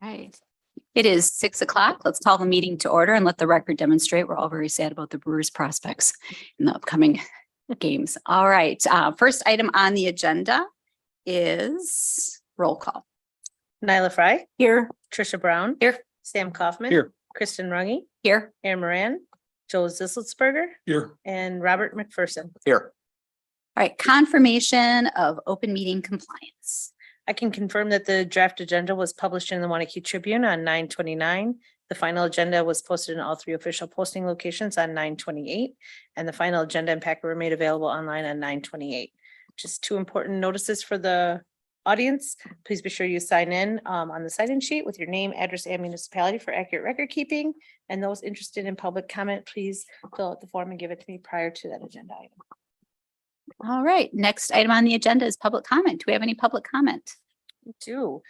Right. It is 6 o'clock. Let's call the meeting to order and let the record demonstrate. We're all very sad about the Brewers' prospects in the upcoming games. All right. First item on the agenda is roll call. Nyla Fry, Here. Trisha Brown, Here. Sam Kaufman, Here. Kristen Runge, Here. Aaron Moran, Joel Zislitsberger, Here. and Robert McPherson. Here. All right. Confirmation of open meeting compliance. I can confirm that the draft agenda was published in the Waunakee Tribune on 9/29. The final agenda was posted in all three official posting locations on 9/28, and the final agenda and packet were made available online on 9/28. Just two important notices for the audience. Please be sure you sign in on the sign-in sheet with your name, address, and municipality for accurate record keeping. And those interested in public comment, please fill out the form and give it to me prior to that agenda item. All right. Next item on the agenda is public comment. Do we have any public comment? We do.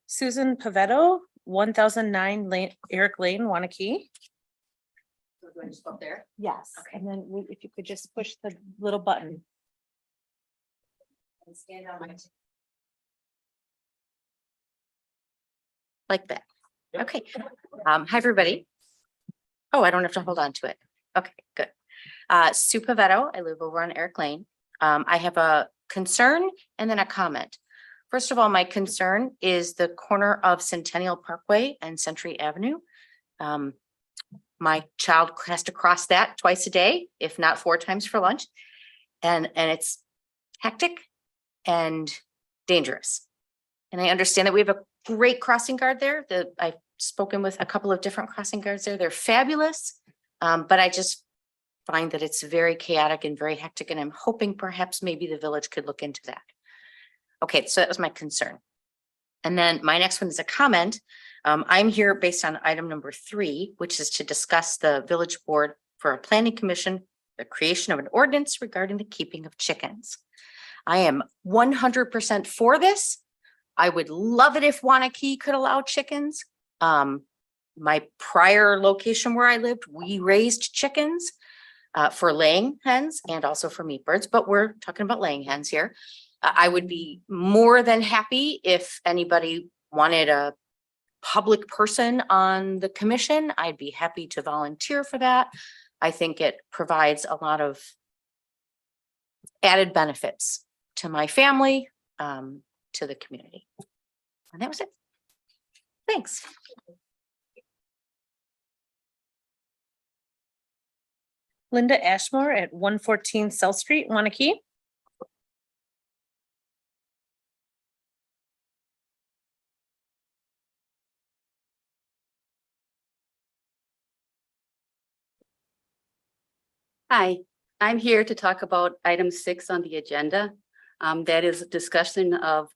Susan Pavetto, 1009 Eric Lane, Waunakee. Do I just go up there? Yes. And then if you could just push the little button. And stand on my. Like that. Yep. Okay. Hi, everybody. Oh, I don't have to hold on to it. Okay, good. Sue Pavetto, I live over on Eric Lane. I have a concern and then a comment. First of all, my concern is the corner of Centennial Parkway and Century Avenue. My child has to cross that twice a day, if not 4 times for lunch. And it's hectic and dangerous. And I understand that we have a great crossing guard there. I've spoken with a couple of different crossing guards there. They're fabulous. But I just find that it's very chaotic and very hectic. And I'm hoping perhaps maybe the village could look into that. Okay, so that was my concern. And then my next one is a comment. I'm here based on item number 3, which is to discuss the village board for a planning commission, the creation of an ordinance regarding the keeping of chickens. I am 100% for this. I would love it if Waunakee could allow chickens. My prior location where I lived, we raised chickens for laying hens and also for meat birds, but we're talking about laying hens here. I would be more than happy if anybody wanted a public person on the commission. I'd be happy to volunteer for that. I think it provides a lot of added benefits to my family, to the community. And that was it. Thanks. Linda Ashmore at 114 South Street, Waunakee. Hi, I'm here to talk about item 6 on the agenda. That is a discussion of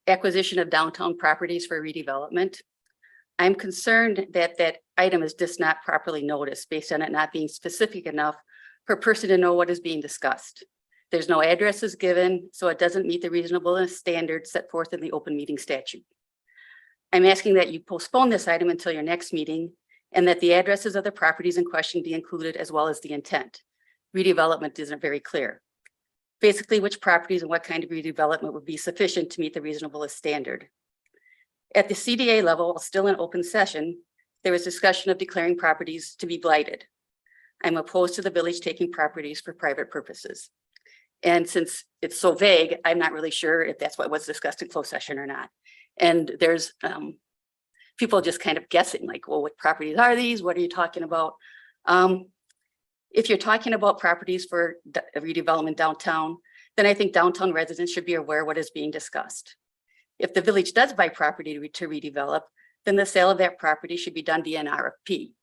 acquisition of downtown properties for redevelopment. I'm concerned that that item is just not properly noticed based on it not being specific enough for a person to know what is being discussed. There's no addresses given, so it doesn't meet the reasonableness standards set forth in the open meeting statute. I'm asking that you postpone this item until your next meeting and that the addresses of the properties in question be included as well as the intent. Redevelopment isn't very clear. Basically, which properties and what kind of redevelopment would be sufficient to meet the reasonableness standard. At the CDA level, still in open session, there was discussion of declaring properties to be blighted. I'm opposed to the village taking properties for private purposes. And since it's so vague, I'm not really sure if that's what was discussed in closed session or not. And there's people just kind of guessing like, well, what properties are these? What are you talking about? If you're talking about properties for redevelopment downtown, then I think downtown residents should be aware what is being discussed. If the village does buy property to redevelop, then the sale of that property should be done via an RFP.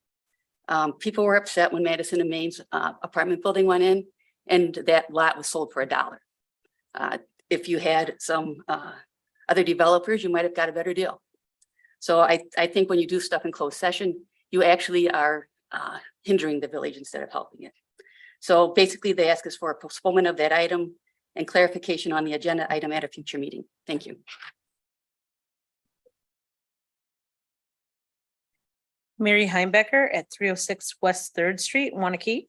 People were upset when Madison and Maine's apartment building went in and that lot was sold for $1. If you had some other developers, you might have got a better deal. So I think when you do stuff in closed session, you actually are hindering the village instead of helping it. So basically they ask us for a postponement of that item and clarification on the agenda item at a future meeting. Thank you. Mary Heimbecker at 306 West 3rd Street, Waunakee.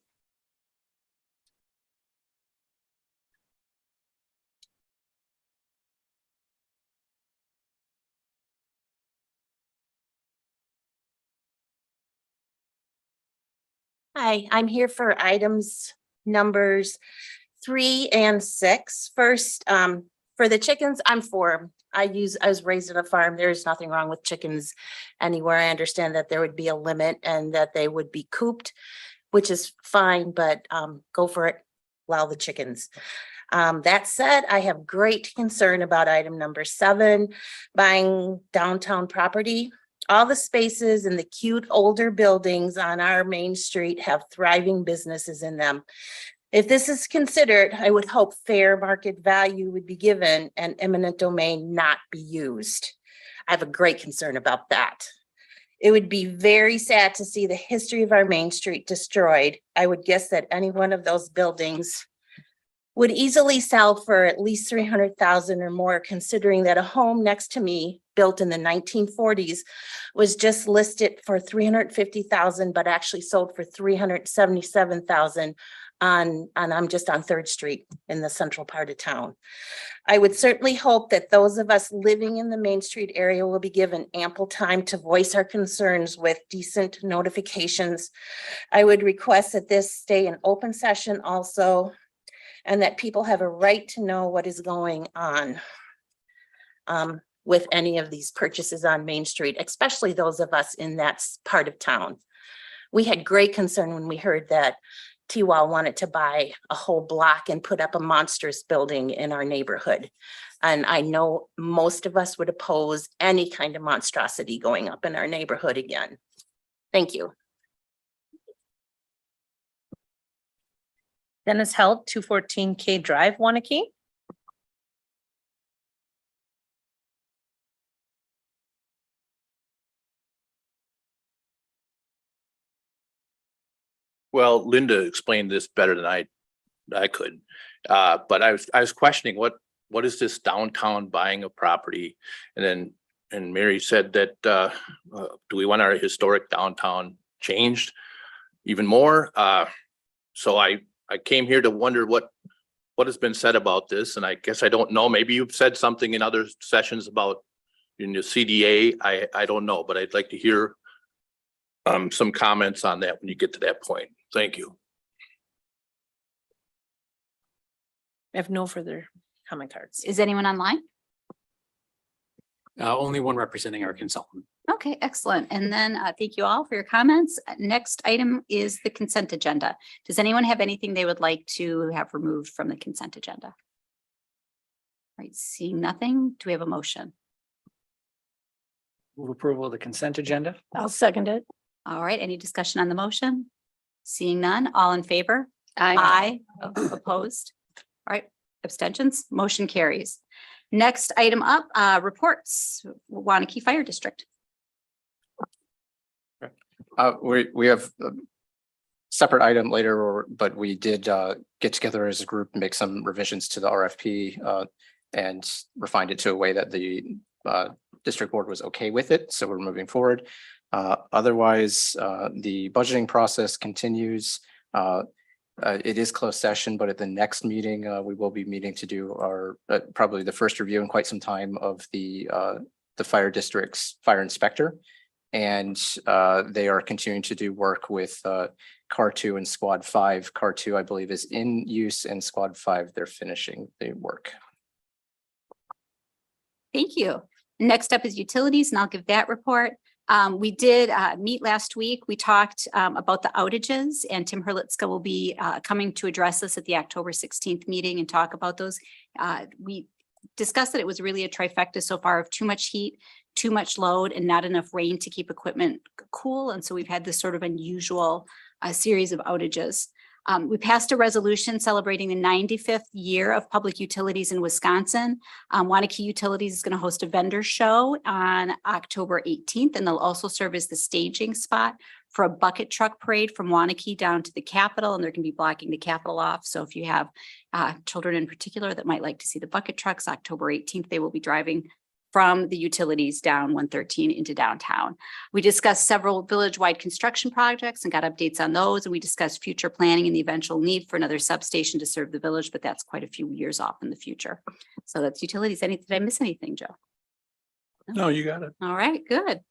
Hi, I'm here for items numbers 3 and 6. First, for the chickens, I'm for 'em. I was raised on a farm. There's nothing wrong with chickens anywhere. I understand that there would be a limit and that they would be cooped, which is fine, but go for it. Allow the chickens. That said, I have great concern about item number 7, buying downtown property. All the spaces in the cute older buildings on our main street have thriving businesses in them. If this is considered, I would hope fair market value would be given and eminent domain not be used. I have a great concern about that. It would be very sad to see the history of our main street destroyed. I would guess that any one of those buildings would easily sell for at least 300,000 or more, considering that a home next to me built in the 1940s was just listed for 350,000, but actually sold for 377,000 and I'm just on 3rd Street in the central part of town. I would certainly hope that those of us living in the Main Street area will be given ample time to voice our concerns with decent notifications. I would request that this stay an open session also, and that people have a right to know what is going on with any of these purchases on Main Street, especially those of us in that part of town. We had great concern when we heard that T-Wall wanted to buy a whole block and put up a monstrous building in our neighborhood. And I know most of us would oppose any kind of monstrosity going up in our neighborhood again. Thank you. Dennis Held, 214 K Drive, Waunakee. Well, Linda explained this better than I could. But I was questioning what is this downtown buying of property? And Mary said that, do we want our historic downtown changed even more? So I came here to wonder what has been said about this, and I guess I don't know. Maybe you've said something in other sessions about in the CDA. I don't know, but I'd like to hear some comments on that when you get to that point. Thank you. I have no further comment cards. Is anyone online? Only one representing our consultant. Okay, excellent. And then thank you all for your comments. Next item is the consent agenda. Does anyone have anything they would like to have removed from the consent agenda? All right, seeing nothing, do we have a motion? Move approval of the consent agenda. I'll second it. All right, any discussion on the motion? Seeing none, all in favor? Aye. Opposed? All right, abstentions, motion carries. Next item up, reports, Waunakee Fire District. We have a separate item later, but we did get together as a group and make some revisions to the RFP and refined it to a way that the district board was okay with it. So we're moving forward. Otherwise, the budgeting process continues. It is closed session, but at the next meeting, we will be meeting to do our probably the first review in quite some time of the fire district's fire inspector. And they are continuing to do work with CAR 2 and Squad 5. CAR 2, I believe, is in use, and Squad 5, they're finishing the work. Thank you. Next up is utilities, and I'll give that report. We did meet last week. We talked about the outages, and Tim Herlitzka will be coming to address us at the October 16th meeting and talk about those. We discussed that it was really a trifecta so far of too much heat, too much load, and not enough rain to keep equipment cool. And so we've had this sort of unusual series of outages. We passed a resolution celebrating the 95th year of public utilities in Wisconsin. Waunakee Utilities is going to host a vendor show on October 18th, and they'll also serve as the staging spot for a bucket truck parade from Waunakee down to the Capitol, and they're going to be blocking the Capitol off. So if you have children in particular that might like to see the bucket trucks, October 18th, they will be driving from the utilities down 113 into downtown. We discussed several village-wide construction projects and got updates on those. And we discussed future planning and the eventual need for another substation to serve the village, but that's quite a few years off in the future. So that's utilities. Did I miss anything, Joe? No, you got it. All right, good.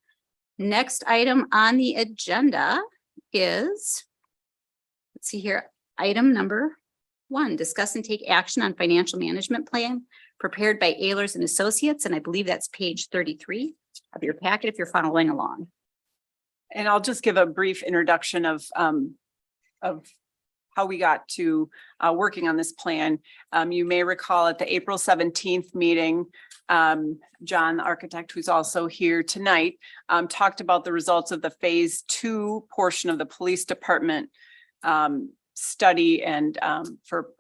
Next item on the agenda is Let's see here. Item number 1, discuss and take action on financial management plan prepared by Ehlers and Associates. And I believe that's page 33 of your packet if you're following along. And I'll just give a brief introduction of how we got to working on this plan. You may recall at the April 17th meeting, John, the architect, who's also here tonight, talked about the results of the phase 2 portion of the police department study and for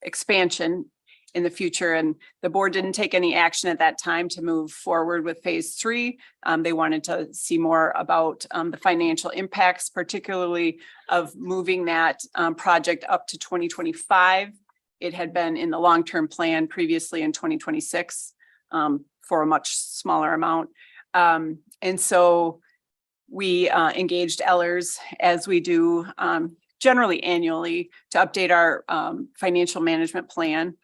expansion in the future. And the board didn't take any action at that time to move forward with phase 3. They wanted to see more about the financial impacts, particularly of moving that project up to 2025. It had been in the long-term plan previously in 2026 for a much smaller amount. And so we engaged Ehlers, as we do generally annually, to update our financial management plan,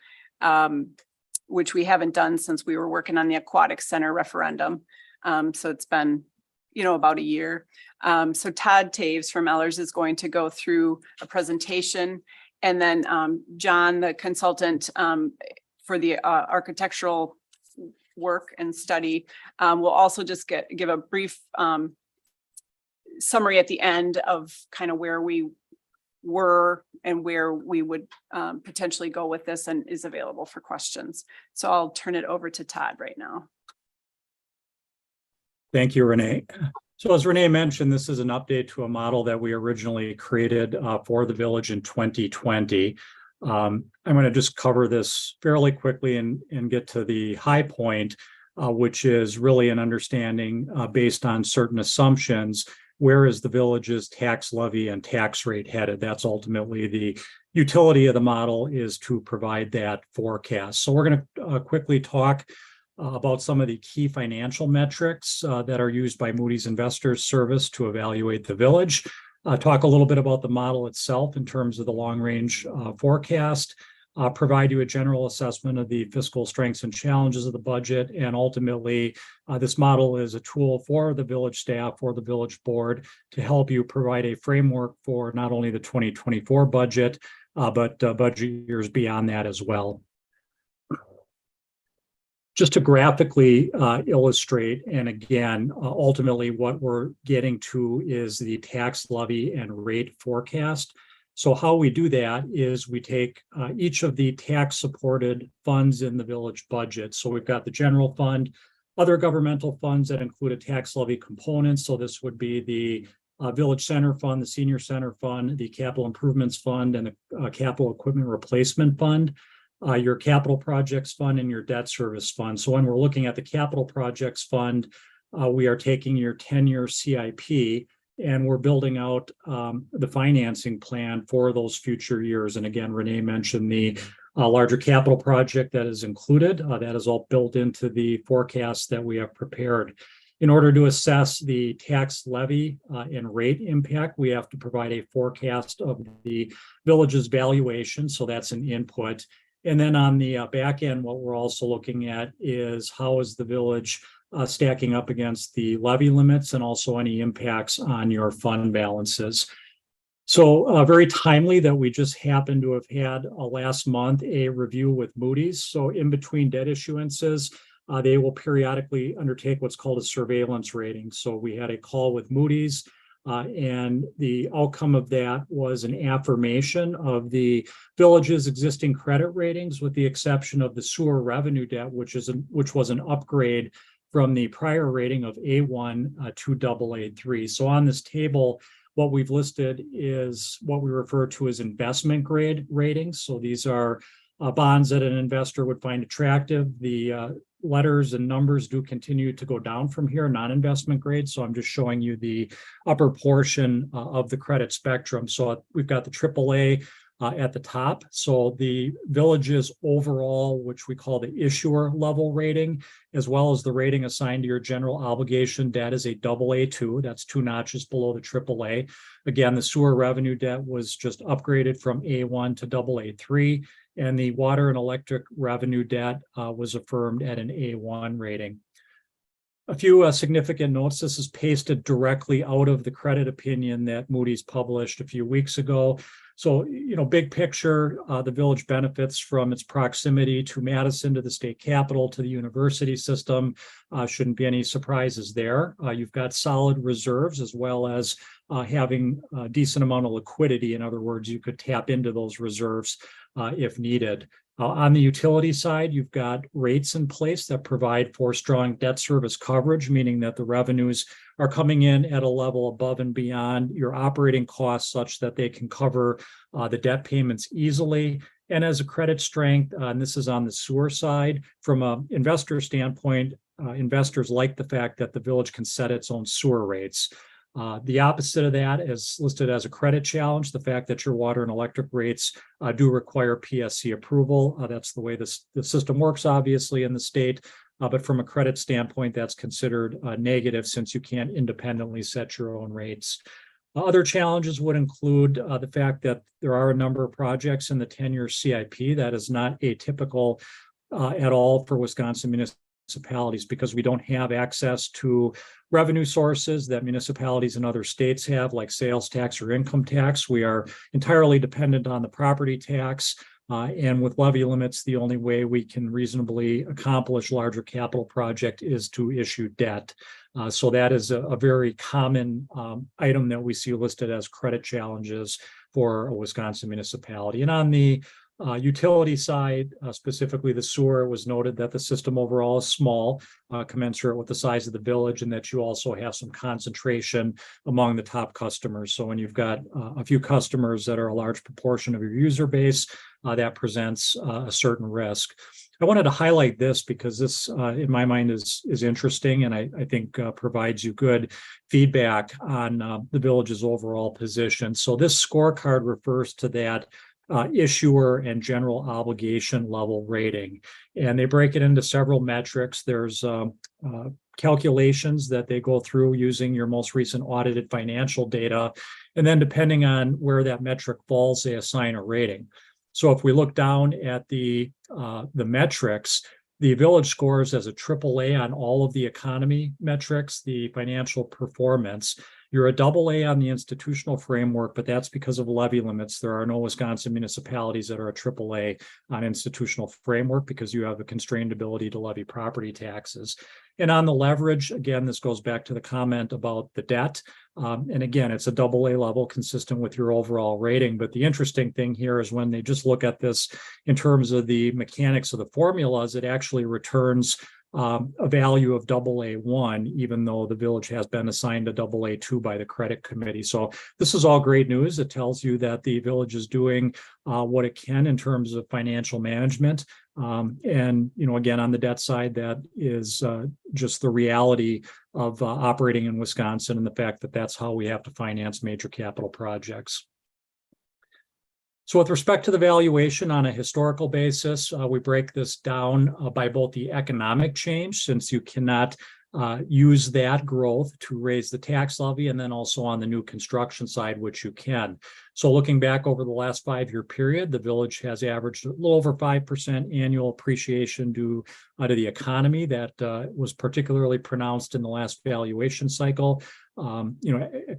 which we haven't done since we were working on the Aquatic Center referendum. So it's been, about a year. So Todd Taves from Ehlers is going to go through a presentation. And then John, the consultant for the architectural work and study, will also just give a brief summary at the end of kind of where we were and where we would potentially go with this, and is available for questions. So I'll turn it over to Todd right now. Thank you, Renee. So as Renee mentioned, this is an update to a model that we originally created for the village in 2020. I'm going to just cover this fairly quickly and get to the high point, which is really an understanding based on certain assumptions. Where is the village's tax levy and tax rate headed? That's ultimately the utility of the model, is to provide that forecast. So we're going to quickly talk about some of the key financial metrics that are used by Moody's Investors Service to evaluate the village. Talk a little bit about the model itself in terms of the long-range forecast. Provide you a general assessment of the fiscal strengths and challenges of the budget. And ultimately, this model is a tool for the village staff, for the village board, to help you provide a framework for not only the 2024 budget, but budget years beyond that as well. Just to graphically illustrate, and again, ultimately what we're getting to is the tax levy and rate forecast. So how we do that is we take each of the tax supported funds in the village budget. So we've got the general fund, other governmental funds that include a tax levy component. So this would be the village center fund, the senior center fund, the capital improvements fund, and the capital equipment replacement fund, your capital projects fund, and your debt service fund. So when we're looking at the capital projects fund, we are taking your 10-year CIP, and we're building out the financing plan for those future years. And again, Renee mentioned the larger capital project that is included. That is all built into the forecast that we have prepared. In order to assess the tax levy and rate impact, we have to provide a forecast of the village's valuation. So that's an input. And then on the back end, what we're also looking at is how is the village stacking up against the levy limits, and also any impacts on your fund balances. So very timely that we just happened to have had last month a review with Moody's. So in between debt issuances, they will periodically undertake what's called a surveillance rating. So we had a call with Moody's, and the outcome of that was an affirmation of the village's existing credit ratings, with the exception of the sewer revenue debt, which was an upgrade from the prior rating of A1 to AA3. So on this table, what we've listed is what we refer to as investment grade ratings. So these are bonds that an investor would find attractive. The letters and numbers do continue to go down from here, non-investment grade. So I'm just showing you the upper portion of the credit spectrum. So we've got the AAA at the top. So the village's overall, which we call the issuer level rating, as well as the rating assigned to your general obligation debt, is a AA2. That's 2 notches below the AAA. Again, the sewer revenue debt was just upgraded from A1 to AA3, and the water and electric revenue debt was affirmed at an A1 rating. A few significant notes. This is pasted directly out of the credit opinion that Moody's published a few weeks ago. So, big picture, the village benefits from its proximity to Madison, to the state capitol, to the university system. Shouldn't be any surprises there. You've got solid reserves as well as having a decent amount of liquidity. In other words, you could tap into those reserves if needed. On the utility side, you've got rates in place that provide for strong debt service coverage, meaning that the revenues are coming in at a level above and beyond your operating costs such that they can cover the debt payments easily. And as a credit strength, and this is on the sewer side, from an investor standpoint, investors like the fact that the village can set its own sewer rates. The opposite of that is listed as a credit challenge, the fact that your water and electric rates do require PSC approval. That's the way the system works, obviously, in the state. But from a credit standpoint, that's considered negative since you can't independently set your own rates. Other challenges would include the fact that there are a number of projects in the 10-year CIP that is not atypical at all for Wisconsin municipalities because we don't have access to revenue sources that municipalities in other states have, like sales tax or income tax. We are entirely dependent on the property tax. And with levy limits, the only way we can reasonably accomplish larger capital project is to issue debt. So that is a very common item that we see listed as credit challenges for a Wisconsin municipality. And on the utility side, specifically the sewer, it was noted that the system overall is small, commensurate with the size of the village, and that you also have some concentration among the top customers. So when you've got a few customers that are a large proportion of your user base, that presents a certain risk. I wanted to highlight this because this, in my mind, is interesting, and I think provides you good feedback on the village's overall position. So this scorecard refers to that issuer and general obligation level rating. And they break it into several metrics. There's calculations that they go through using your most recent audited financial data. And then depending on where that metric falls, they assign a rating. So if we look down at the metrics, the village scores as a AAA on all of the economy metrics, the financial performance. You're a AA on the institutional framework, but that's because of levy limits. There are no Wisconsin municipalities that are a AAA on institutional framework because you have a constrained ability to levy property taxes. And on the leverage, again, this goes back to the comment about the debt. And again, it's a AA level consistent with your overall rating. But the interesting thing here is when they just look at this in terms of the mechanics of the formulas, it actually returns a value of AA1, even though the village has been assigned a AA2 by the credit committee. So this is all great news. It tells you that the village is doing what it can in terms of financial management. And, again, on the debt side, that is just the reality of operating in Wisconsin and the fact that that's how we have to finance major capital projects. So with respect to the valuation on a historical basis, we break this down by both the economic change, since you cannot use that growth to raise the tax levy, and then also on the new construction side, which you can. So looking back over the last 5-year period, the village has averaged a little over 5% annual appreciation due to the economy. That was particularly pronounced in the last valuation cycle.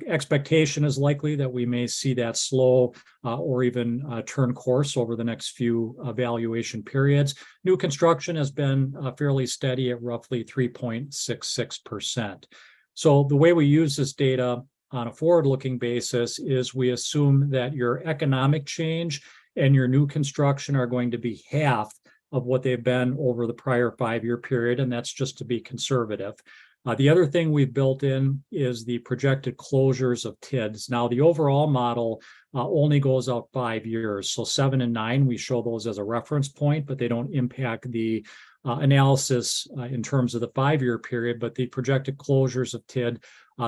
Expectation is likely that we may see that slow or even turn course over the next few valuation periods. New construction has been fairly steady at roughly 3.66%. So the way we use this data on a forward-looking basis is we assume that your economic change and your new construction are going to be half of what they've been over the prior 5-year period, and that's just to be conservative. The other thing we've built in is the projected closures of TIDs. Now, the overall model only goes out 5 years. So 7 and 9, we show those as a reference point, but they don't impact the analysis in terms of the 5-year period. But the projected closures of TID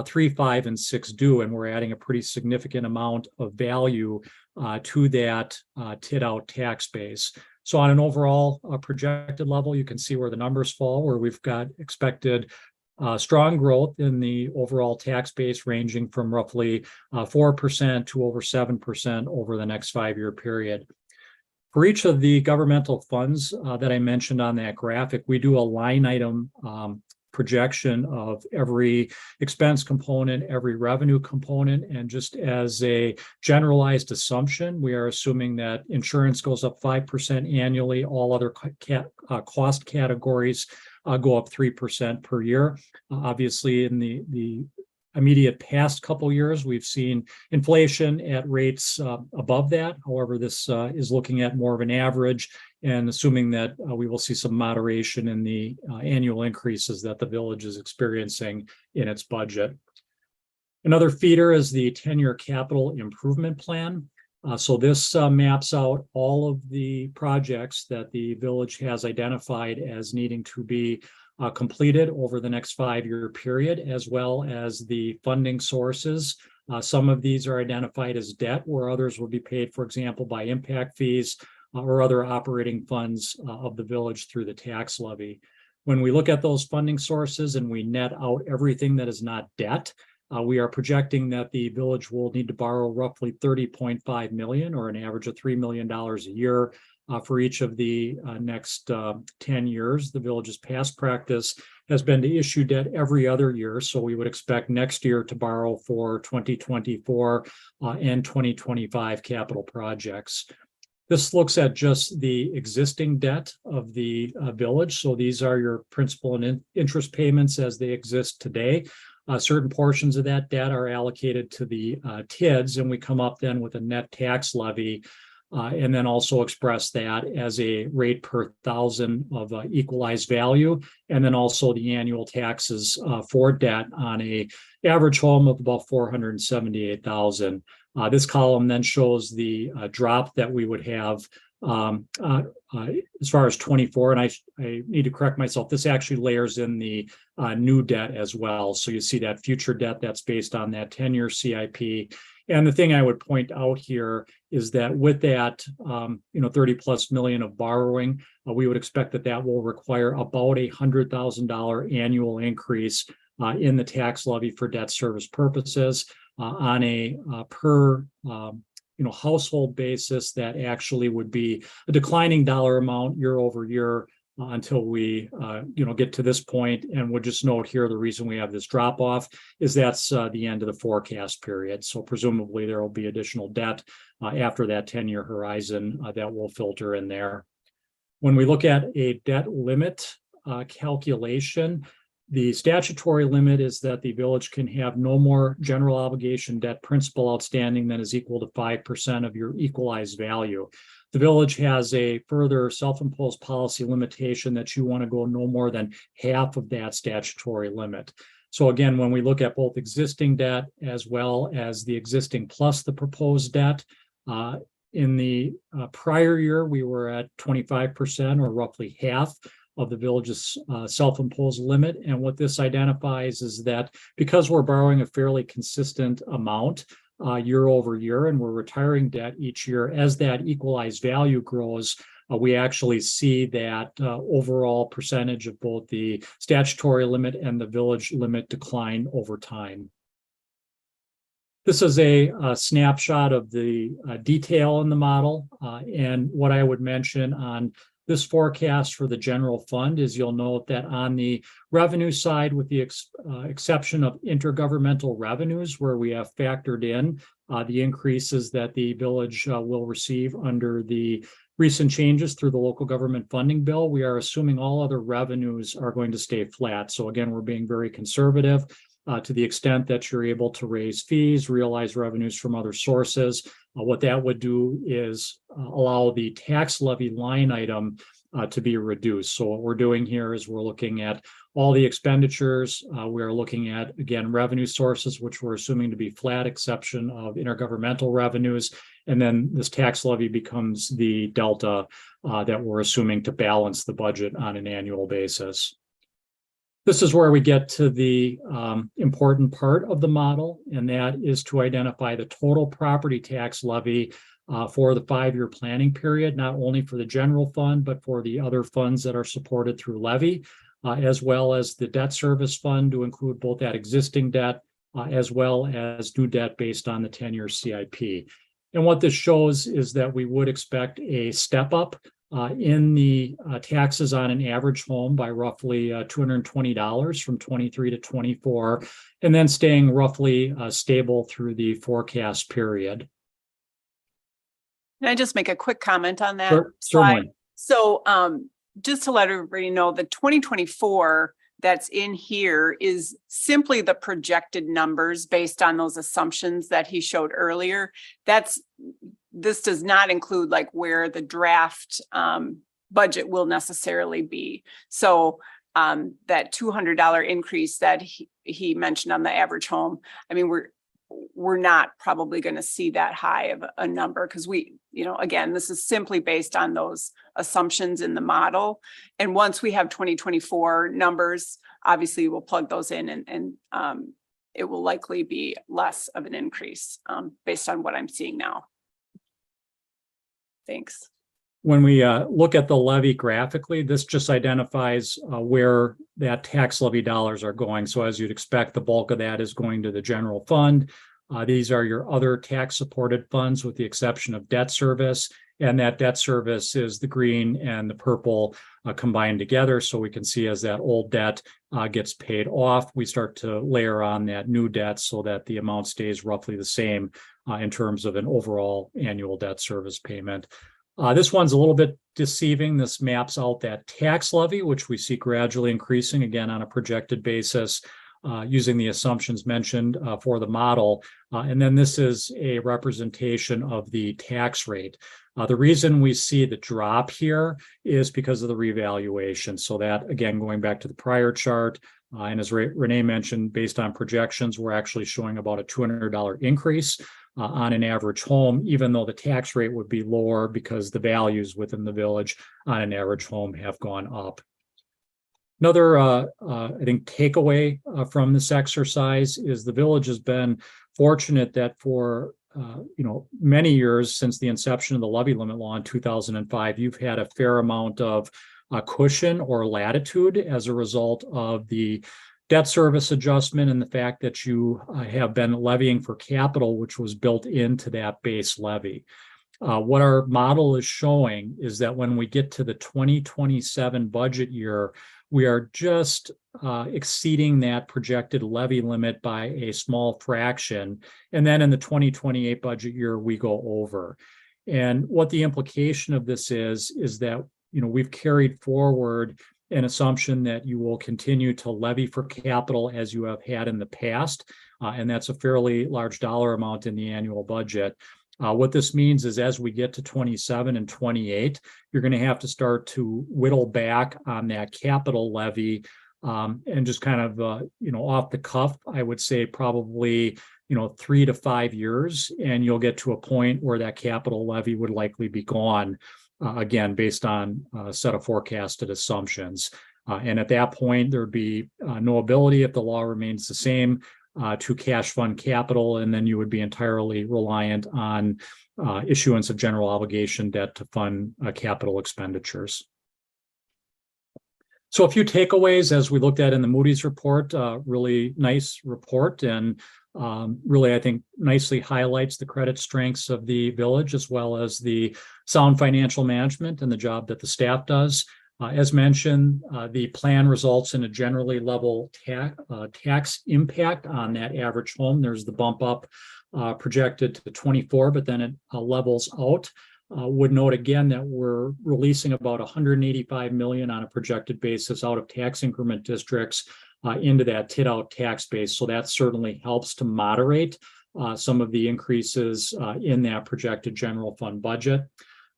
3, 5, and 6 do, and we're adding a pretty significant amount of value to that TID out tax base. So on an overall projected level, you can see where the numbers fall, where we've got expected strong growth in the overall tax base ranging from roughly 4% to over 7% over the next 5-year period. For each of the governmental funds that I mentioned on that graphic, we do a line item projection of every expense component, every revenue component. And just as a generalized assumption, we are assuming that insurance goes up 5% annually. All other cost categories go up 3% per year. Obviously, in the immediate past couple years, we've seen inflation at rates above that. However, this is looking at more of an average and assuming that we will see some moderation in the annual increases that the village is experiencing in its budget. Another feeder is the 10-year capital improvement plan. So this maps out all of the projects that the village has identified as needing to be completed over the next 5-year period, as well as the funding sources. Some of these are identified as debt, where others will be paid, for example, by impact fees or other operating funds of the village through the tax levy. When we look at those funding sources and we net out everything that is not debt, we are projecting that the village will need to borrow roughly $30.5 million, or an average of $3 million a year for each of the next 10 years. The village's past practice has been to issue debt every other year. So we would expect next year to borrow for 2024 and 2025 capital projects. This looks at just the existing debt of the village. So these are your principal and interest payments as they exist today. Certain portions of that debt are allocated to the TIDs, and we come up then with a net tax levy, and then also express that as a rate per thousand of equalized value, and then also the annual taxes for debt on a average home of about $478,000. This column then shows the drop that we would have as far as 24, and I need to correct myself. This actually layers in the new debt as well. So you see that future debt that's based on that 10-year CIP. And the thing I would point out here is that with that, 30+ million of borrowing, we would expect that that will require about $100,000 annual increase in the tax levy for debt service purposes on a per household basis. That actually would be a declining dollar amount year over year until we get to this point. And we'll just note here, the reason we have this drop off is that's the end of the forecast period. So presumably there will be additional debt after that 10-year horizon that will filter in there. When we look at a debt limit calculation, the statutory limit is that the village can have no more general obligation debt principal outstanding than is equal to 5% of your equalized value. The village has a further self-imposed policy limitation that you want to go no more than half of that statutory limit. So again, when we look at both existing debt as well as the existing plus the proposed debt, in the prior year, we were at 25%, or roughly half of the village's self-imposed limit. And what this identifies is that because we're borrowing a fairly consistent amount year over year, and we're retiring debt each year, as that equalized value grows, we actually see that overall percentage of both the statutory limit and the village limit decline over time. This is a snapshot of the detail in the model. And what I would mention on this forecast for the general fund is you'll note that on the revenue side, with the exception of intergovernmental revenues, where we have factored in the increases that the village will receive under the recent changes through the local government funding bill, we are assuming all other revenues are going to stay flat. So again, we're being very conservative to the extent that you're able to raise fees, realize revenues from other sources. What that would do is allow the tax levy line item to be reduced. So what we're doing here is we're looking at all the expenditures. We are looking at, again, revenue sources, which we're assuming to be flat, exception of intergovernmental revenues. And then this tax levy becomes the delta that we're assuming to balance the budget on an annual basis. This is where we get to the important part of the model, and that is to identify the total property tax levy for the 5-year planning period, not only for the general fund, but for the other funds that are supported through levy, as well as the debt service fund, to include both that existing debt as well as new debt based on the 10-year CIP. And what this shows is that we would expect a step up in the taxes on an average home by roughly $220 from 23 to 24, and then staying roughly stable through the forecast period. Can I just make a quick comment on that Sure, slide? certainly. So just to let everybody know, the 2024 that's in here is simply the projected numbers based on those assumptions that he showed earlier. This does not include like where the draft budget will necessarily be. So that $200 increase that he mentioned on the average home, I mean, we're not probably going to see that high of a number because again, this is simply based on those assumptions in the model. And once we have 2024 numbers, obviously we'll plug those in and it will likely be less of an increase based on what I'm seeing now. Thanks. When we look at the levy graphically, this just identifies where that tax levy dollars are going. So as you'd expect, the bulk of that is going to the general fund. These are your other tax supported funds with the exception of debt service. And that debt service is the green and the purple combined together. So we can see as that old debt gets paid off, we start to layer on that new debt so that the amount stays roughly the same in terms of an overall annual debt service payment. This one's a little bit deceiving. This maps out that tax levy, which we see gradually increasing again on a projected basis using the assumptions mentioned for the model. And then this is a representation of the tax rate. The reason we see the drop here is because of the revaluation. So that, again, going back to the prior chart, and as Renee mentioned, based on projections, we're actually showing about a $200 increase on an average home, even though the tax rate would be lower because the values within the village on an average home have gone up. Another, I think, takeaway from this exercise is the village has been fortunate that for many years since the inception of the levy limit law in 2005, you've had a fair amount of cushion or latitude as a result of the debt service adjustment and the fact that you have been levying for capital, which was built into that base levy. What our model is showing is that when we get to the 2027 budget year, we are just exceeding that projected levy limit by a small fraction. And then in the 2028 budget year, we go over. And what the implication of this is that we've carried forward an assumption that you will continue to levy for capital as you have had in the past. And that's a fairly large dollar amount in the annual budget. What this means is as we get to 27 and 28, you're going to have to start to whittle back on that capital levy and just kind of, off the cuff, I would say probably, 3 to 5 years, and you'll get to a point where that capital levy would likely be gone. Again, based on a set of forecasted assumptions. And at that point, there'd be no ability, if the law remains the same, to cash fund capital, and then you would be entirely reliant on issuance of general obligation debt to fund capital expenditures. So a few takeaways as we looked at in the Moody's report, really nice report, and really, I think, nicely highlights the credit strengths of the village, as well as the sound financial management and the job that the staff does. As mentioned, the plan results in a generally level tax impact on that average home. There's the bump up projected to 24, but then it levels out. Would note again that we're releasing about $185 million on a projected basis out of tax increment districts into that TID-out tax base. So that certainly helps to moderate some of the increases in that projected general fund budget.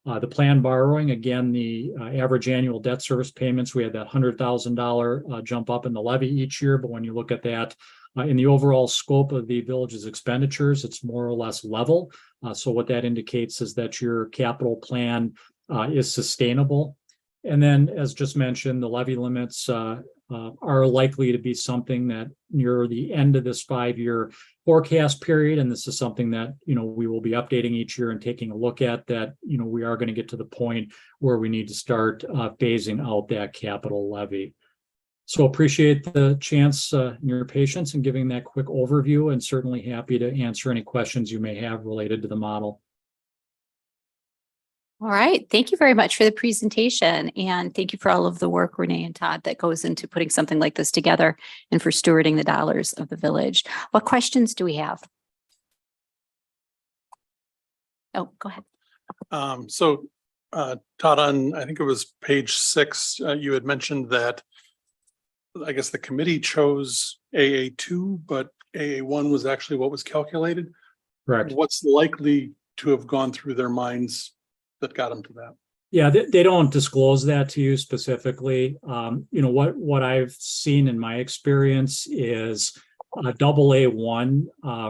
The planned borrowing, again, the average annual debt service payments, we had that $100,000 jump up in the levy each year. But when you look at that in the overall scope of the village's expenditures, it's more or less level. So what that indicates is that your capital plan is sustainable. And then, as just mentioned, the levy limits are likely to be something that near the end of this 5-year forecast period, and this is something that we will be updating each year and taking a look at, that we are going to get to the point where we need to start phasing out that capital levy. So appreciate the chance and your patience in giving that quick overview, and certainly happy to answer any questions you may have related to the model. All right. Thank you very much for the presentation. And thank you for all of the work, Renee and Todd, that goes into putting something like this together and for stewarding the dollars of the village. What questions do we have? Oh, go ahead. Todd, on, I think it was page 6, you had mentioned that I guess the committee chose AA2, but AA1 was actually what was calculated. Correct. What's likely to have gone through their minds that got them to that? Yeah, they don't disclose that to you specifically. What I've seen in my experience is AA1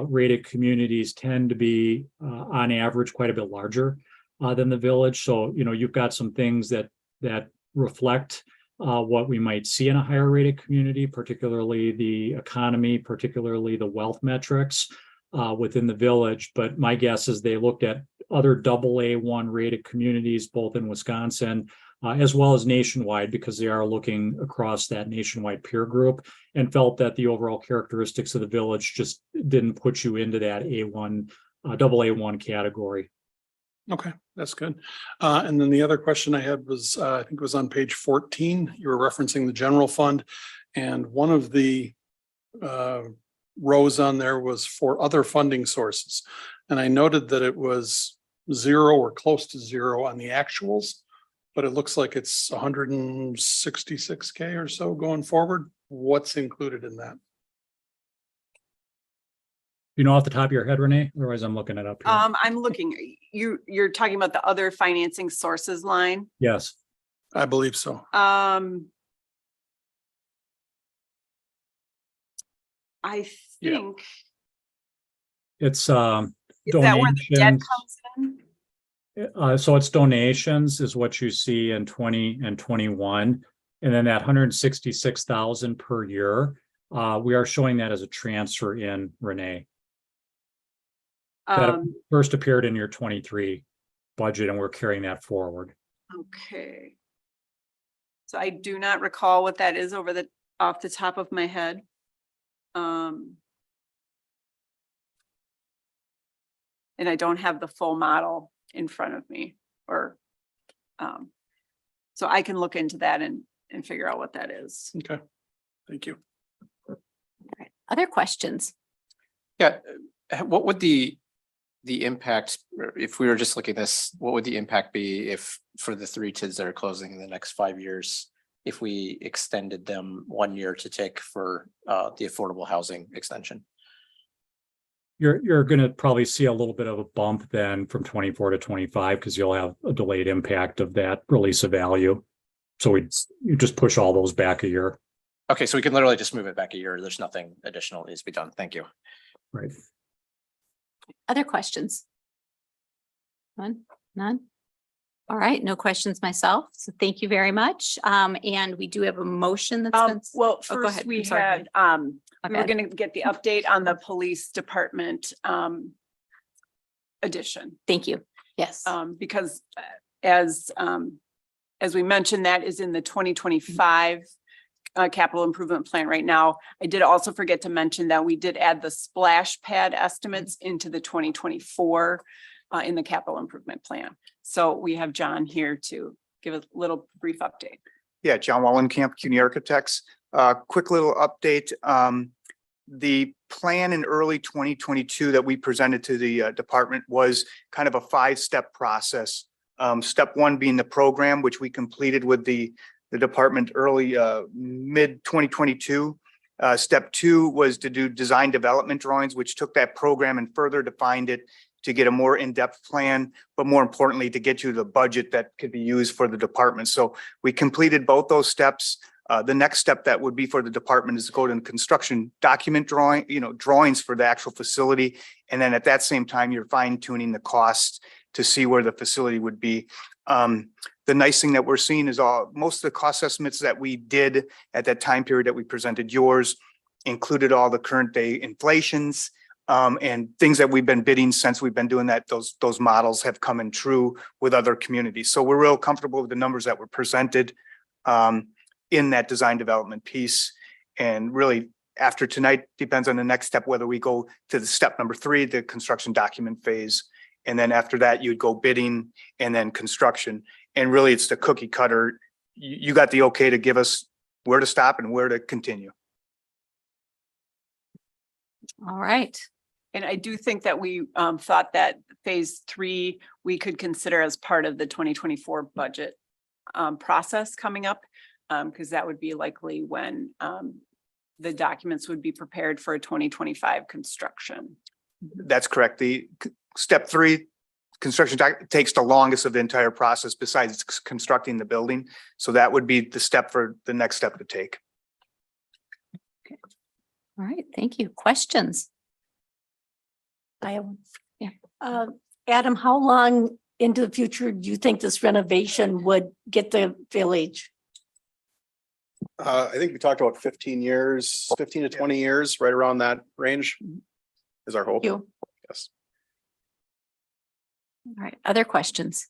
rated communities tend to be on average quite a bit larger than the village. So, you've got some things that reflect what we might see in a higher rated community, particularly the economy, particularly the wealth metrics within the village. But my guess is they looked at other AA1 rated communities, both in Wisconsin as well as nationwide, because they are looking across that nationwide peer group, and felt that the overall characteristics of the village just didn't put you into that AA1 category. Okay, that's good. And then the other question I had was, I think it was on page 14, you were referencing the general fund, and one of the rows on there was for other funding sources. And I noted that it was 0 or close to 0 on the actuals, but it looks like it's 166K or so going forward. What's included in that? Off the top of your head, Renee? Otherwise, I'm looking it up here. I'm looking, you're talking about the other financing sources line. Yes. I believe so. I think, It's is that where the debt donations. comes in? So it's donations is what you see in 20 and 21. And then that 166,000 per year, we are showing that as a transfer in, Renee. That first appeared in your 23 budget, and we're carrying that forward. Okay. So I do not recall what that is off the top of my head. And I don't have the full model in front of me, or so I can look into that and figure out what that is. Okay, thank you. All right. Other questions? Yeah, what would the impact, if we were just looking at this, what would the impact be if for the 3 TIDs that are closing in the next 5 years, if we extended them 1 year to take for the affordable housing extension? You're going to probably see a little bit of a bump then from 24 to 25, because you'll have a delayed impact of that release of value. So you just push all those back a year. Okay, so we can literally just move it back a year. There's nothing additional that needs to be done. Thank you. Right. Other questions? None? All right, no questions myself. So thank you very much. And we do have a motion that's been. Well, Oh, go first ahead. we I'm sorry. had, we were Okay. gonna get the update on the police department addition. Thank you. Yes. Because as we mentioned, that is in the 2025 capital improvement plan right now. I did also forget to mention that we did add the splash pad estimates into the 2024 in the capital improvement plan. So we have John here to give a little brief update. Yeah, John Wallenkamp, CUNY Architects. Quick little update. The plan in early 2022 that we presented to the department was kind of a 5-step process. Step 1 being the program, which we completed with the department early mid 2022. Step 2 was to do design development drawings, which took that program and further defined it to get a more in-depth plan, but more importantly, to get you the budget that could be used for the department. So we completed both those steps. The next step that would be for the department is to go to construction document drawing, drawings for the actual facility. And then at that same time, you're fine tuning the costs to see where the facility would be. The nice thing that we're seeing is most of the cost estimates that we did at that time period that we presented yours included all the current day inflations and things that we've been bidding since we've been doing that. Those models have come in true with other communities. So we're real comfortable with the numbers that were presented in that design development piece. And really after tonight depends on the next step, whether we go to the step number 3, the construction document phase. And then after that, you'd go bidding and then construction. And really, it's the cookie cutter. You got the okay to give us where to stop and where to continue. All right. And I do think that we thought that phase 3, we could consider as part of the 2024 budget process coming up. Because that would be likely when the documents would be prepared for a 2025 construction. That's correct. The step 3, construction takes the longest of the entire process besides constructing the building. So that would be the step for the next step to take. All right, thank you. Questions? I have. Yeah. Adam, how long into the future do you think this renovation would get the village? I think we talked about 15 years, 15 to 20 years, right around that range is our hope. You, Yes. All right, other questions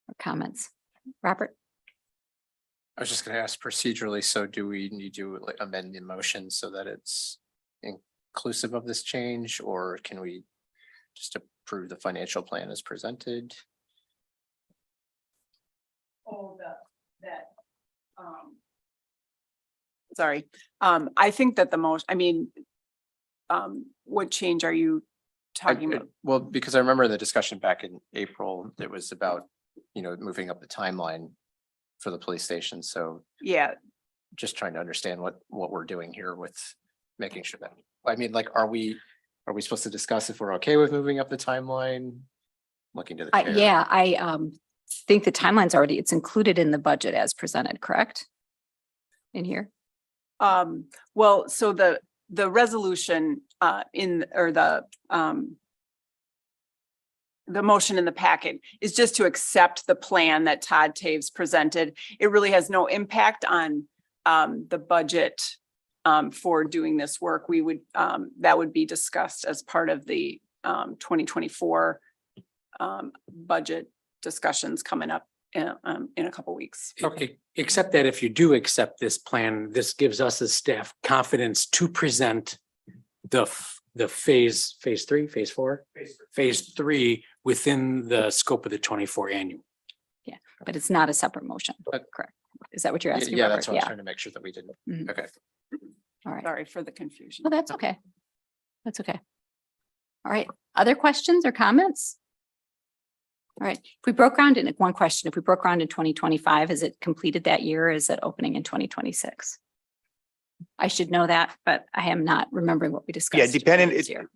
or comments? Robert? I was just gonna ask procedurally, so do we need to like amend the motion so that it's inclusive of this change, or can we just approve the financial plan as presented? Oh, sorry, I think that the most, what change are you talking about? Well, because I remember the discussion back in April, it was about, moving up the timeline for the police station. So Yeah, just trying to understand what we're doing here with making sure that, are we supposed to discuss if we're okay with moving up the timeline? Looking to the chair. Yeah, I think the timeline's already, it's included in the budget as presented, correct? In here? well, so the resolution the motion in the packet is just to accept the plan that Todd Taves presented. It really has no impact on the budget for doing this work. We would that would be discussed as part of the 2024 budget discussions coming up in a couple weeks. Okay, except that if you do accept this plan, this gives us as staff confidence to present the phase 3, phase 4, phase 3 within the scope of the 24 annual. Yeah, but it's not a separate motion, correct? Is that what you're asking? Yeah, Robert? that's what I was trying to make sure that we didn't. Mhm. Okay. All right. Sorry for the confusion. Well, that's okay. That's okay. All right. Other questions or comments? All right. If we broke ground in one question, if we broke ground in 2025, is it completed that year? Or is it opening in 2026? I should know that, but I am not remembering what we discussed. Yeah, depending, this year.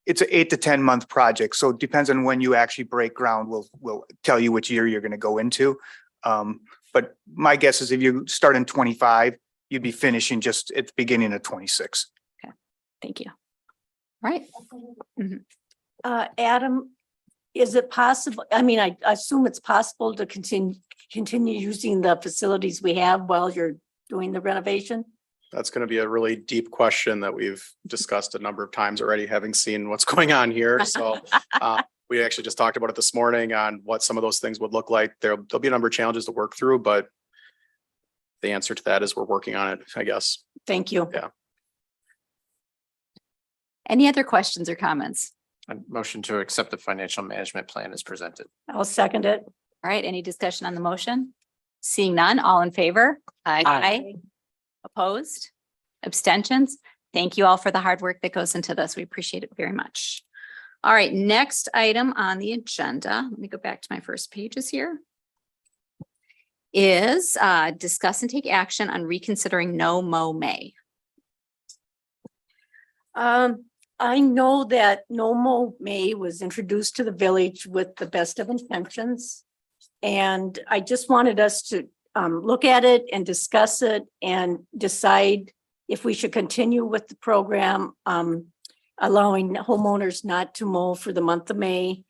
it's an 8 to 10 month project. So it depends on when you actually break ground. We'll tell you which year you're going to go into. But my guess is if you start in 25, you'd be finishing just at the beginning of 26. Thank you. All right. Adam, is it possible, I assume it's possible to continue using the facilities we have while you're doing the renovation? That's going to be a really deep question that we've discussed a number of times already, having seen what's going on here. So we actually just talked about it this morning on what some of those things would look like. There'll be a number of challenges to work through, but the answer to that is we're working on it, I guess. Thank you. Yeah. Any other questions or comments? A motion to accept the financial management plan as presented. I'll second it. All right. Any discussion on the motion? Seeing none, all in favor? Aye. Opposed? Abstentions? Thank you all for the hard work that goes into this. We appreciate it very much. All right, next item on the agenda, let me go back to my first pages here, is discuss and take action on reconsidering no mow May. I know that No Mow May was introduced to the village with the best of intentions. And I just wanted us to look at it and discuss it and decide if we should continue with the program, allowing homeowners not to mow for the month of May.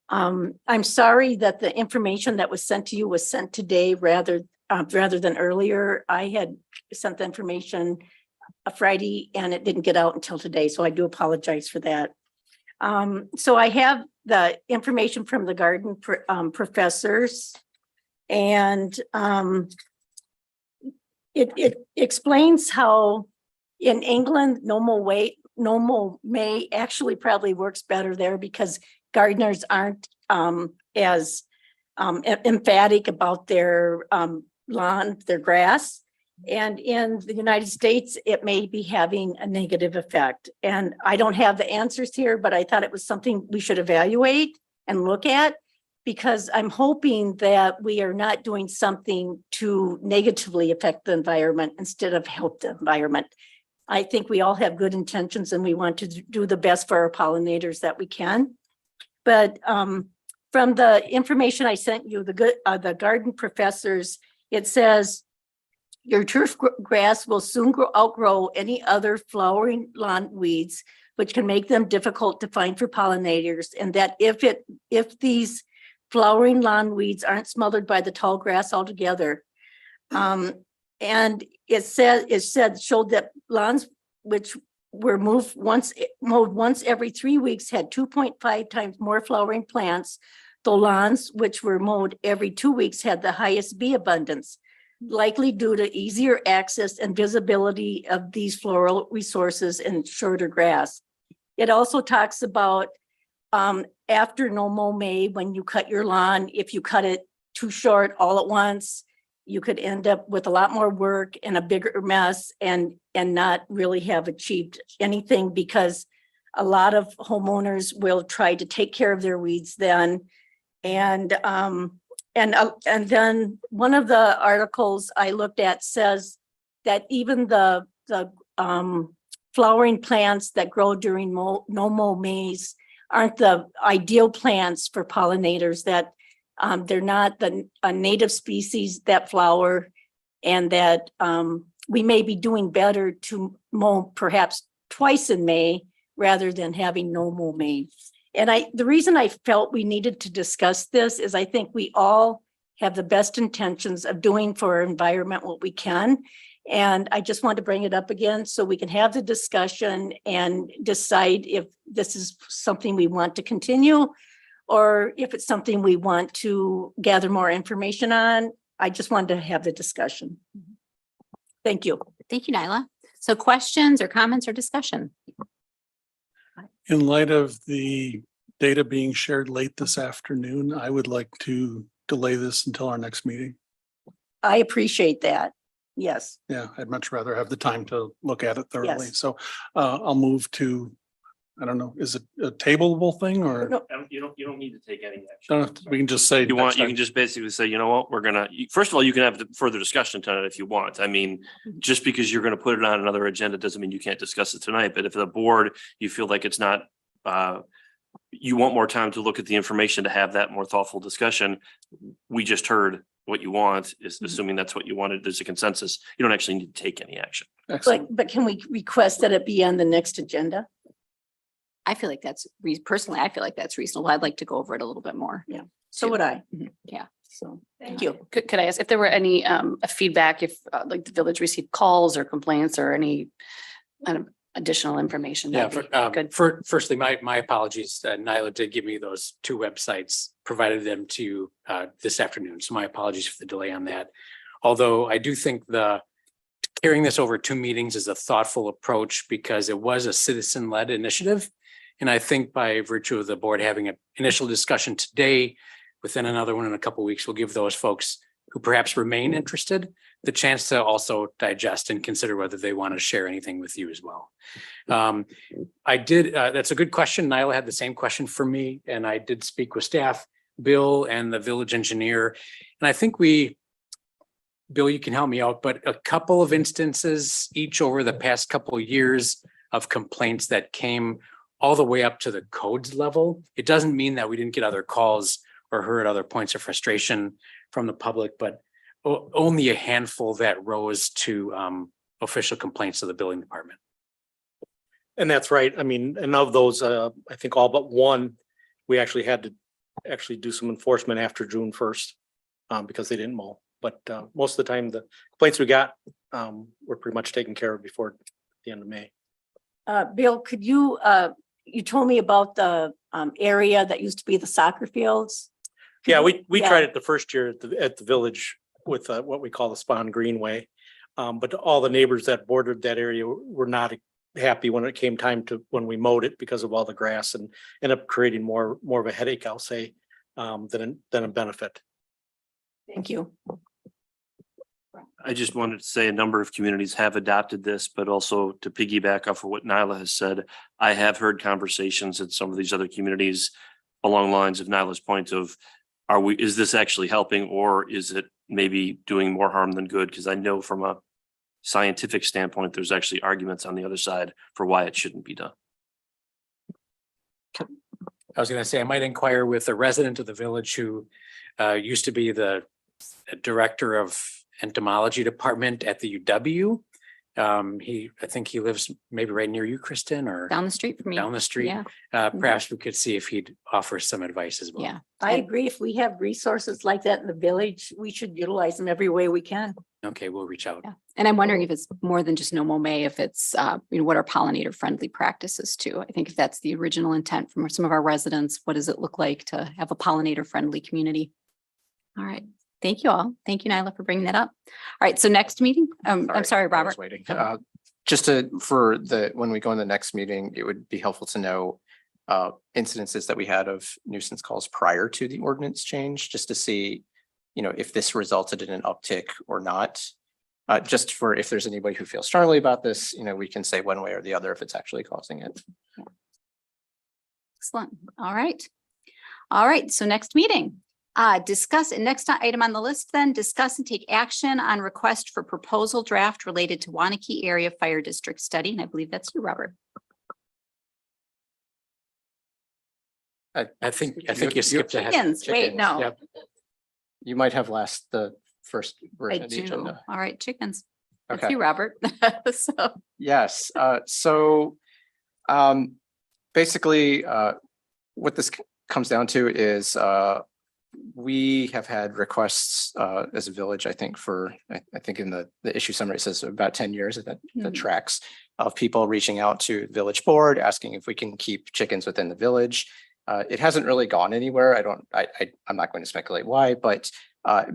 I'm sorry that the information that was sent to you was sent today rather than earlier. I had sent the information Friday and it didn't get out until today, so I do apologize for that. So I have the information from the garden professors, and it explains how in England, No Mow May actually probably works better there because gardeners aren't as emphatic about their lawn, their grass. And in the United States, it may be having a negative effect. And I don't have the answers here, but I thought it was something we should evaluate and look at, because I'm hoping that we are not doing something to negatively affect the environment instead of help the environment. I think we all have good intentions and we want to do the best for our pollinators that we can. But from the information I sent you, the garden professors, it says your turf grass will soon outgrow any other flowering lawn weeds, which can make them difficult to find for pollinators. And that if these flowering lawn weeds aren't smothered by the tall grass altogether. And showed that lawns which were mowed once every 3 weeks had 2.5 times more flowering plants. The lawns which were mowed every 2 weeks had the highest bee abundance, likely due to easier access and visibility of these floral resources and shorter grass. It also talks about after no mow May, when you cut your lawn, if you cut it too short all at once, you could end up with a lot more work and a bigger mess and not really have achieved anything, because a lot of homeowners will try to take care of their weeds then. And then one of the articles I looked at says that even the flowering plants that grow during no mow Mays aren't the ideal plants for pollinators, that they're not a native species that flower, and that we may be doing better to mow perhaps twice in May rather than having no mow May. And the reason I felt we needed to discuss this is I think we all have the best intentions of doing for our environment what we can. And I just want to bring it up again so we can have the discussion and decide if this is something we want to continue or if it's something we want to gather more information on. I just wanted to have the discussion. Thank you. Thank you, Nyla. So questions or comments or discussion? In light of the data being shared late this afternoon, I would like to delay this until our next meeting. I appreciate that. Yes. Yeah, I'd much rather have the time to look at it thoroughly. Yes. So I'll move to, I don't know, is it a tablable thing or? No. You don't need to take any action. Don't have to- We can just say. You next can time. just basically say, you know what, first of all, you can have the further discussion tonight if you want. I mean, just because you're gonna put it on another agenda doesn't mean you can't discuss it tonight. But if the board, you feel like it's not, you want more time to look at the information to have that more thoughtful discussion. We just heard what you want, is assuming that's what you wanted. There's a consensus. You don't actually need to take any action. Excellent. But can we request that it be on the next agenda? I feel like personally, I feel like that's reasonable. I'd like to go over it a little bit more. Yeah. So would I. Yeah. So, thank you. Could I ask if there were any feedback, if like the village received calls or complaints or any additional information? Yeah, That'd be good. firstly, my apologies. Nyla did give me those two websites, provided them to you this afternoon. So my apologies for the delay on that. Although I do think carrying this over 2 meetings is a thoughtful approach because it was a citizen-led initiative. And I think by virtue of the board having an initial discussion today, within another one in a couple of weeks, we'll give those folks who perhaps remain interested the chance to also digest and consider whether they want to share anything with you as well. That's a good question. Nyla had the same question for me, and I did speak with staff, Bill and the village engineer. And I think Bill, you can help me out, but a couple of instances each over the past couple of years of complaints that came all the way up to the codes level. It doesn't mean that we didn't get other calls or heard other points of frustration from the public, but only a handful that rose to official complaints of the building department. And that's right. I mean, and of those, I think all but one, we actually had to do some enforcement after June 1st because they didn't mow. But most of the time, the complaints we got were pretty much taken care of before the end of May. Bill, could you told me about the area that used to be the soccer fields? Yeah, we tried it the first year at the village with what we call the Spawn Greenway. But all the neighbors that bordered that area were not happy when it came time to, when we mowed it because of all the grass and ended up creating more of a headache, I'll say, than a benefit. Thank you. I just wanted to say a number of communities have adopted this, but also to piggyback off of what Nyla has said, I have heard conversations in some of these other communities along the lines of Nyla's point of, is this actually helping, or is it maybe doing more harm than good? Because I know from a scientific standpoint, there's actually arguments on the other side for why it shouldn't be done. I was gonna say, I might inquire with a resident of the village who used to be the director of entomology department at the UW. I think he lives maybe right near you, Kristen, or Down the street from me. down the street. Yeah. Perhaps we could see if he'd offer some advice as well. Yeah. I agree. If we have resources like that in the village, we should utilize them every way we can. Okay, we'll reach out. Yeah. And I'm wondering if it's more than just no mow May, if it's, what are pollinator friendly practices too? I think if that's the original intent from some of our residents, what does it look like to have a pollinator friendly community? All right. Thank you all. Thank you, Nyla, for bringing that up. All right. So next meeting, I'm sorry, I was Robert. waiting. Just when we go in the next meeting, it would be helpful to know incidences that we had of nuisance calls prior to the ordinance change, just to see, if this resulted in an uptick or not. Just for if there's anybody who feels strongly about this, we can say one way or the other if it's actually causing it. Excellent. All right. All right. So next meeting, next item on the list then, discuss and take action on request for proposal draft related to Waunakee Area Fire District Study. And I believe that's you, Robert. I think you skipped ahead. Chickens. Wait, no. Yep. You might have the first I version of the do. agenda. All right, chickens. That's Okay. you, Robert. So, Yes, basically, what this comes down to is we have had requests as a village, I think I think in the issue summary, it says about 10 years that Mhm. tracks of people reaching out to village board, asking if we can keep chickens within the village. It hasn't really gone anywhere. I'm not going to speculate why, but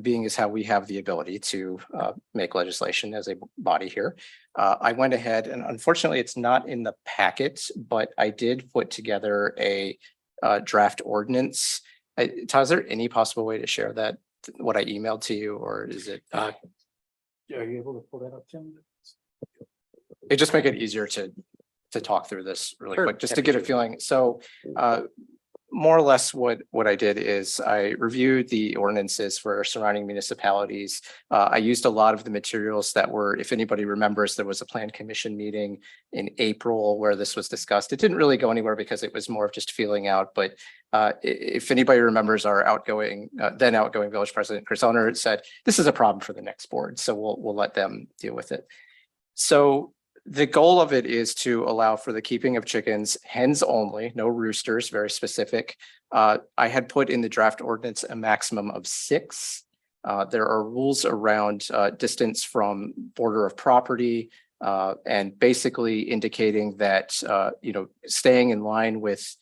being is how we have the ability to make legislation as a body here. I went ahead and unfortunately it's not in the packet, but I did put together a draft ordinance. Todd, is there any possible way to share that, what I emailed to you, or is it? Are you able to pull that up, Tim? It just make it easier to talk through this really Sure, quick, just to happy get a to. feeling. So more or less what I did is I reviewed the ordinances for surrounding municipalities. I used a lot of the materials that were, if anybody remembers, there was a plan commission meeting in April where this was discussed. It didn't really go anywhere because it was more of just feeling out, but if anybody remembers our then outgoing village president, Chris Owner, said, this is a problem for the next board. So we'll let them deal with it. So the goal of it is to allow for the keeping of chickens, hens only, no roosters, very specific. I had put in the draft ordinance a maximum of 6. There are rules around distance from border of property and basically indicating that, staying in line with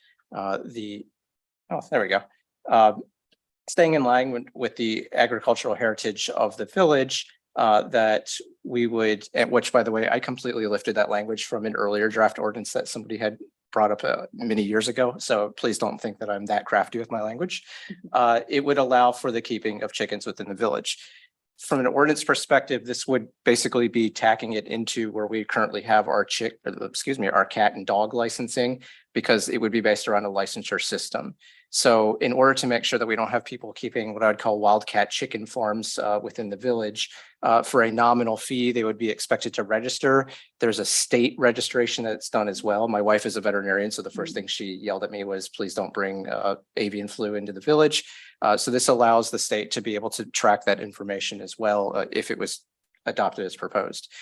staying in line with the agricultural heritage of the village. That we would, which by the way, I completely lifted that language from an earlier draft ordinance that somebody had brought up many years ago. So please don't think that I'm that crafty with my language. It would allow for the keeping of chickens within the village. From an ordinance perspective, this would basically be tacking it into where we currently have our our cat and dog licensing, because it would be based around a licensure system. So in order to make sure that we don't have people keeping what I would call wildcat chicken farms within the village, for a nominal fee, they would be expected to register. There's a state registration that's done as well. My wife is a veterinarian, so the first thing she yelled at me was, please don't bring avian flu into the village. So this allows the state to be able to track that information as well if it was adopted as proposed.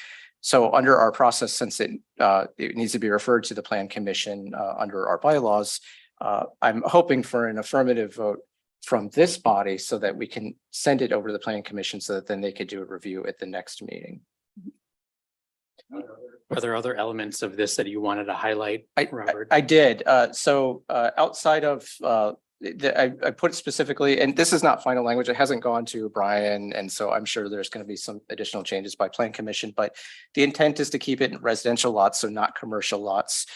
So under our process, since it needs to be referred to the Plan Commission under our bylaws, I'm hoping for an affirmative vote from this body so that we can send it over to the Planning Commission so that then they could do a review at the next meeting. Are there other elements of this that you wanted to highlight, Robert? I did. So outside of I put specifically, and this is not final language, it hasn't gone to Brian, and so I'm sure there's going to be some additional changes by Plan Commission, but the intent is to keep it in residential lots, so not commercial lots.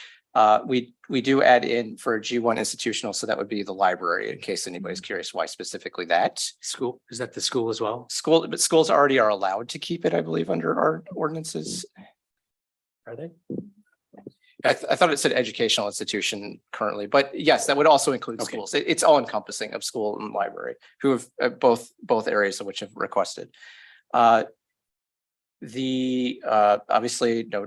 We do add in for a G1 institutional, so that would be the library, in case anybody's curious why specifically that. School, is that the school as well? School, but schools already are allowed to keep it, I believe, under our ordinances. Are they? I thought it said educational institution currently, but yes, that would also include Okay. schools. It's all encompassing of school and library, who have both areas of which have requested. Obviously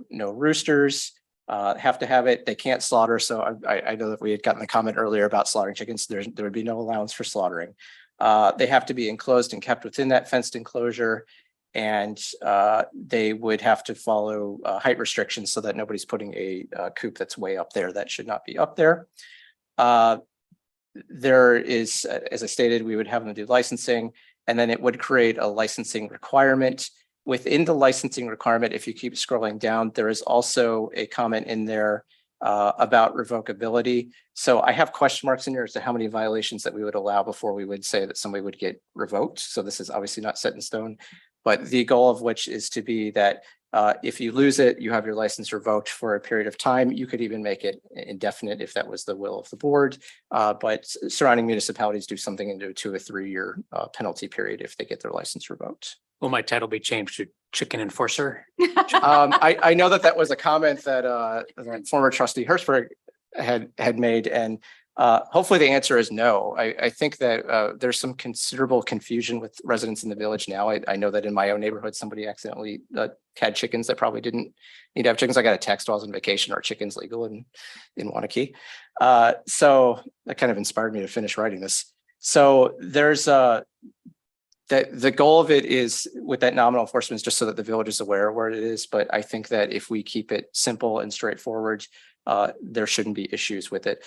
no roosters have to have it. They can't slaughter. So I know that we had gotten the comment earlier about slaughtering chickens. There would be no allowance for slaughtering. They have to be enclosed and kept within that fenced enclosure. And they would have to follow height restrictions so that nobody's putting a coop that's way up there. That should not be up there. There is, as I stated, we would have them do licensing, and then it would create a licensing requirement. Within the licensing requirement, if you keep scrolling down, there is also a comment in there about revocability. So I have question marks in here as to how many violations that we would allow before we would say that somebody would get revoked. So this is obviously not set in stone, but the goal of which is to be that if you lose it, you have your license revoked for a period of time. You could even make it indefinite if that was the will of the board. But surrounding municipalities do something into a 2 or 3 year penalty period if they get their license revoked. Will my title be changed to chicken enforcer? I know that was a comment that former trustee Hertzberg had made, and hopefully the answer is no. I think that there's some considerable confusion with residents in the village now. I know that in my own neighborhood, somebody accidentally had chickens that probably didn't need to have chickens. I got a text while I was on vacation, "Are chickens legal in Waunakee?" So that kind of inspired me to finish writing this. So there's that the goal of it is with that nominal enforcement is just so that the village is aware of where it is. But I think that if we keep it simple and straightforward, there shouldn't be issues with it.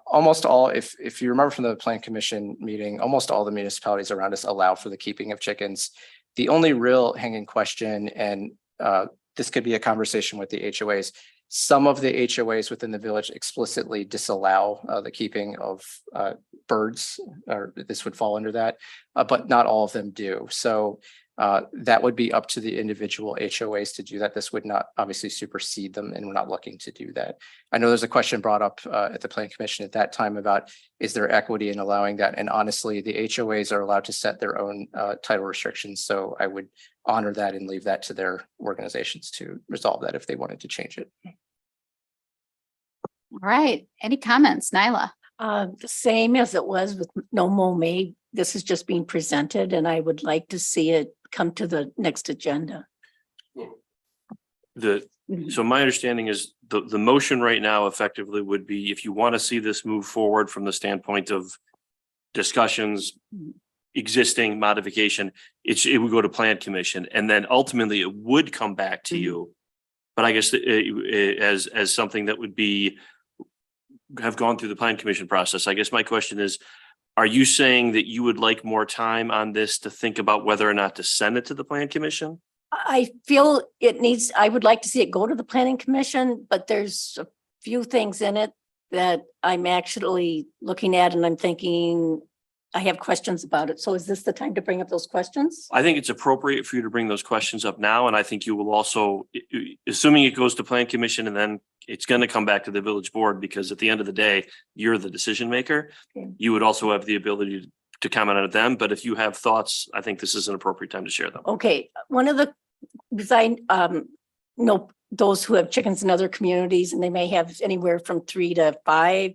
Almost all, if you remember from the Plan Commission meeting, almost all the municipalities around us allow for the keeping of chickens. The only real hanging question, and this could be a conversation with the HOAs, some of the HOAs within the village explicitly disallow the keeping of birds, or this would fall under that, but not all of them do. So that would be up to the individual HOAs to do that. This would not obviously supersede them, and we're not looking to do that. I know there's a question brought up at the Plan Commission at that time about, is there equity in allowing that? And honestly, the HOAs are allowed to set their own title restrictions. So I would honor that and leave that to their organizations to resolve that if they wanted to change it. All right. Any comments, Nyla? The same as it was with No Mo May. This is just being presented, and I would like to see it come to the next agenda. So my understanding is the motion right now effectively would be, if you want to see this move forward from the standpoint of discussions, existing modification, it would go to Plan Commission, and then ultimately it would come back to you. But I guess as something that would have gone through the Plan Commission process. I guess my question is, are you saying that you would like more time on this to think about whether or not to send it to the Plan Commission? I feel I would like to see it go to the Planning Commission, but there's a few things in it that I'm actually looking at, and I'm thinking I have questions about it. So is this the time to bring up those questions? I think it's appropriate for you to bring those questions up now. And I think you will also, assuming it goes to Plan Commission and then it's going to come back to the village board, because at the end of the day, you're the decision maker. Okay. You would also have the ability to comment on them. But if you have thoughts, I think this is an appropriate time to share them. Okay, one of the, because I know those who have chickens in other communities, and they may have anywhere from 3 to 5.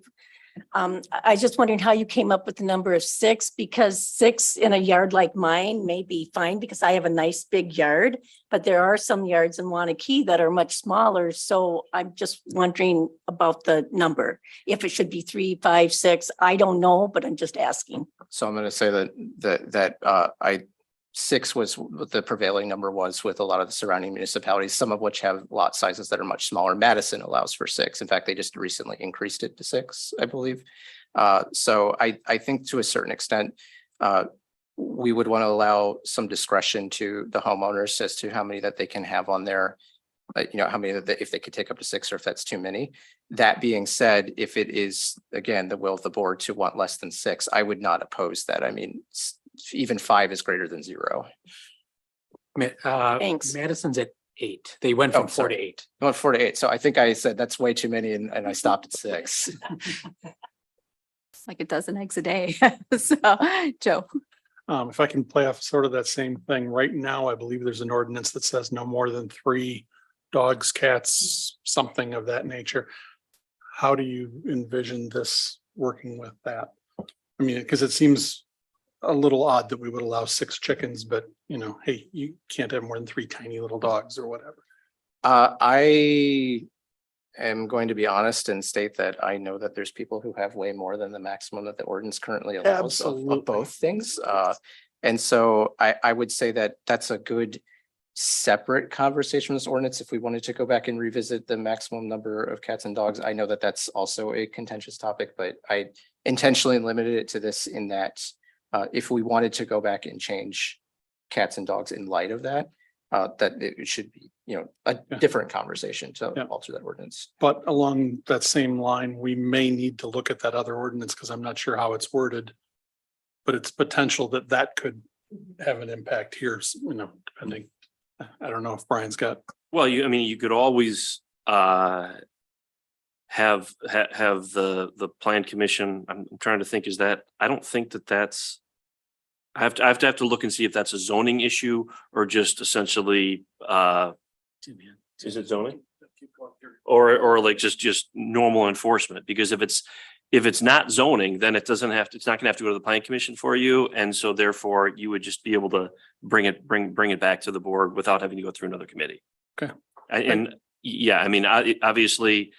I just wondering how you came up with the number of 6, because 6 in a yard like mine may be fine because I have a nice big yard, but there are some yards in Waunakee that are much smaller. So I'm just wondering about the number. If it should be 3, 5, 6, I don't know, but I'm just asking. So I'm going to say that 6 was what the prevailing number was with a lot of the surrounding municipalities, some of which have lot sizes that are much smaller. Madison allows for 6. In fact, they just recently increased it to 6, I believe. So I think to a certain extent, we would want to allow some discretion to the homeowners as to how many that they can have on there. how many if they could take up to 6 or if that's too many. That being said, if it is, again, the will of the board to want less than 6, I would not oppose that. I mean, even 5 is greater than 0. Thanks. Madison's at 8. They went from 4 to 8. Going 4 to 8. So I think I said that's way too many and I stopped at 6. Like a dozen eggs a day. So, Joe. If I can play off sort of that same thing, right now, I believe there's an ordinance that says no more than 3 dogs, cats, something of that nature. How do you envision this working with that? I mean, because it seems a little odd that we would allow 6 chickens, but hey, you can't have more than 3 tiny little dogs or whatever. I am going to be honest and state that I know that there's people who have way more than the maximum that the ordinance currently allows of both things. And so I would say that that's a good separate conversation with this ordinance. If we wanted to go back and revisit the maximum number of cats and dogs, I know that that's also a contentious topic, but I intentionally limited it to this in that if we wanted to go back and change cats and dogs in light of that, that it should be, a different conversation to alter that ordinance. But along that same line, we may need to look at that other ordinance because I'm not sure how it's worded. But it's potential that that could have an impact here, depending. I don't know if Brian's got. Well, you could always have the plan commission. I'm trying to think, I don't think that's. I have to look and see if that's a zoning issue or just essentially is it zoning? Or like just normal enforcement, because if it's not zoning, then it's not gonna have to go to the plan commission for you. And so therefore you would just be able to bring it back to the board without having to go through another committee. Okay. Obviously,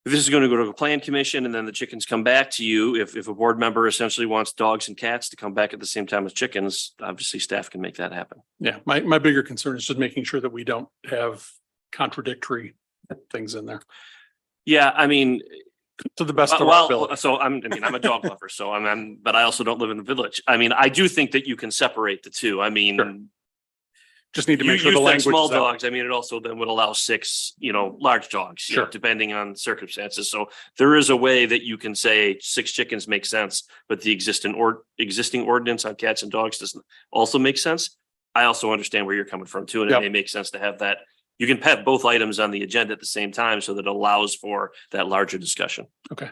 if this is going to go to a plan commission and then the chickens come back to you, if a board member essentially wants dogs and cats to come back at the same time as chickens, obviously staff can make that happen. Yeah, my bigger concern is just making sure that we don't have contradictory things in there. Yeah, to the best of our ability. So I'm a dog lover, but I also don't live in the village. I do think that you can separate the two. Sure. Just need to make sure you the said language. small dogs. It also then would allow 6, large dogs, Sure. Depending on circumstances. So there is a way that you can say 6 chickens make sense, but the existing ordinance on cats and dogs doesn't also make sense. I also understand where you're coming from too, and Yep. it may make sense to have that. You can have both items on the agenda at the same time so that it allows for that larger discussion. Okay.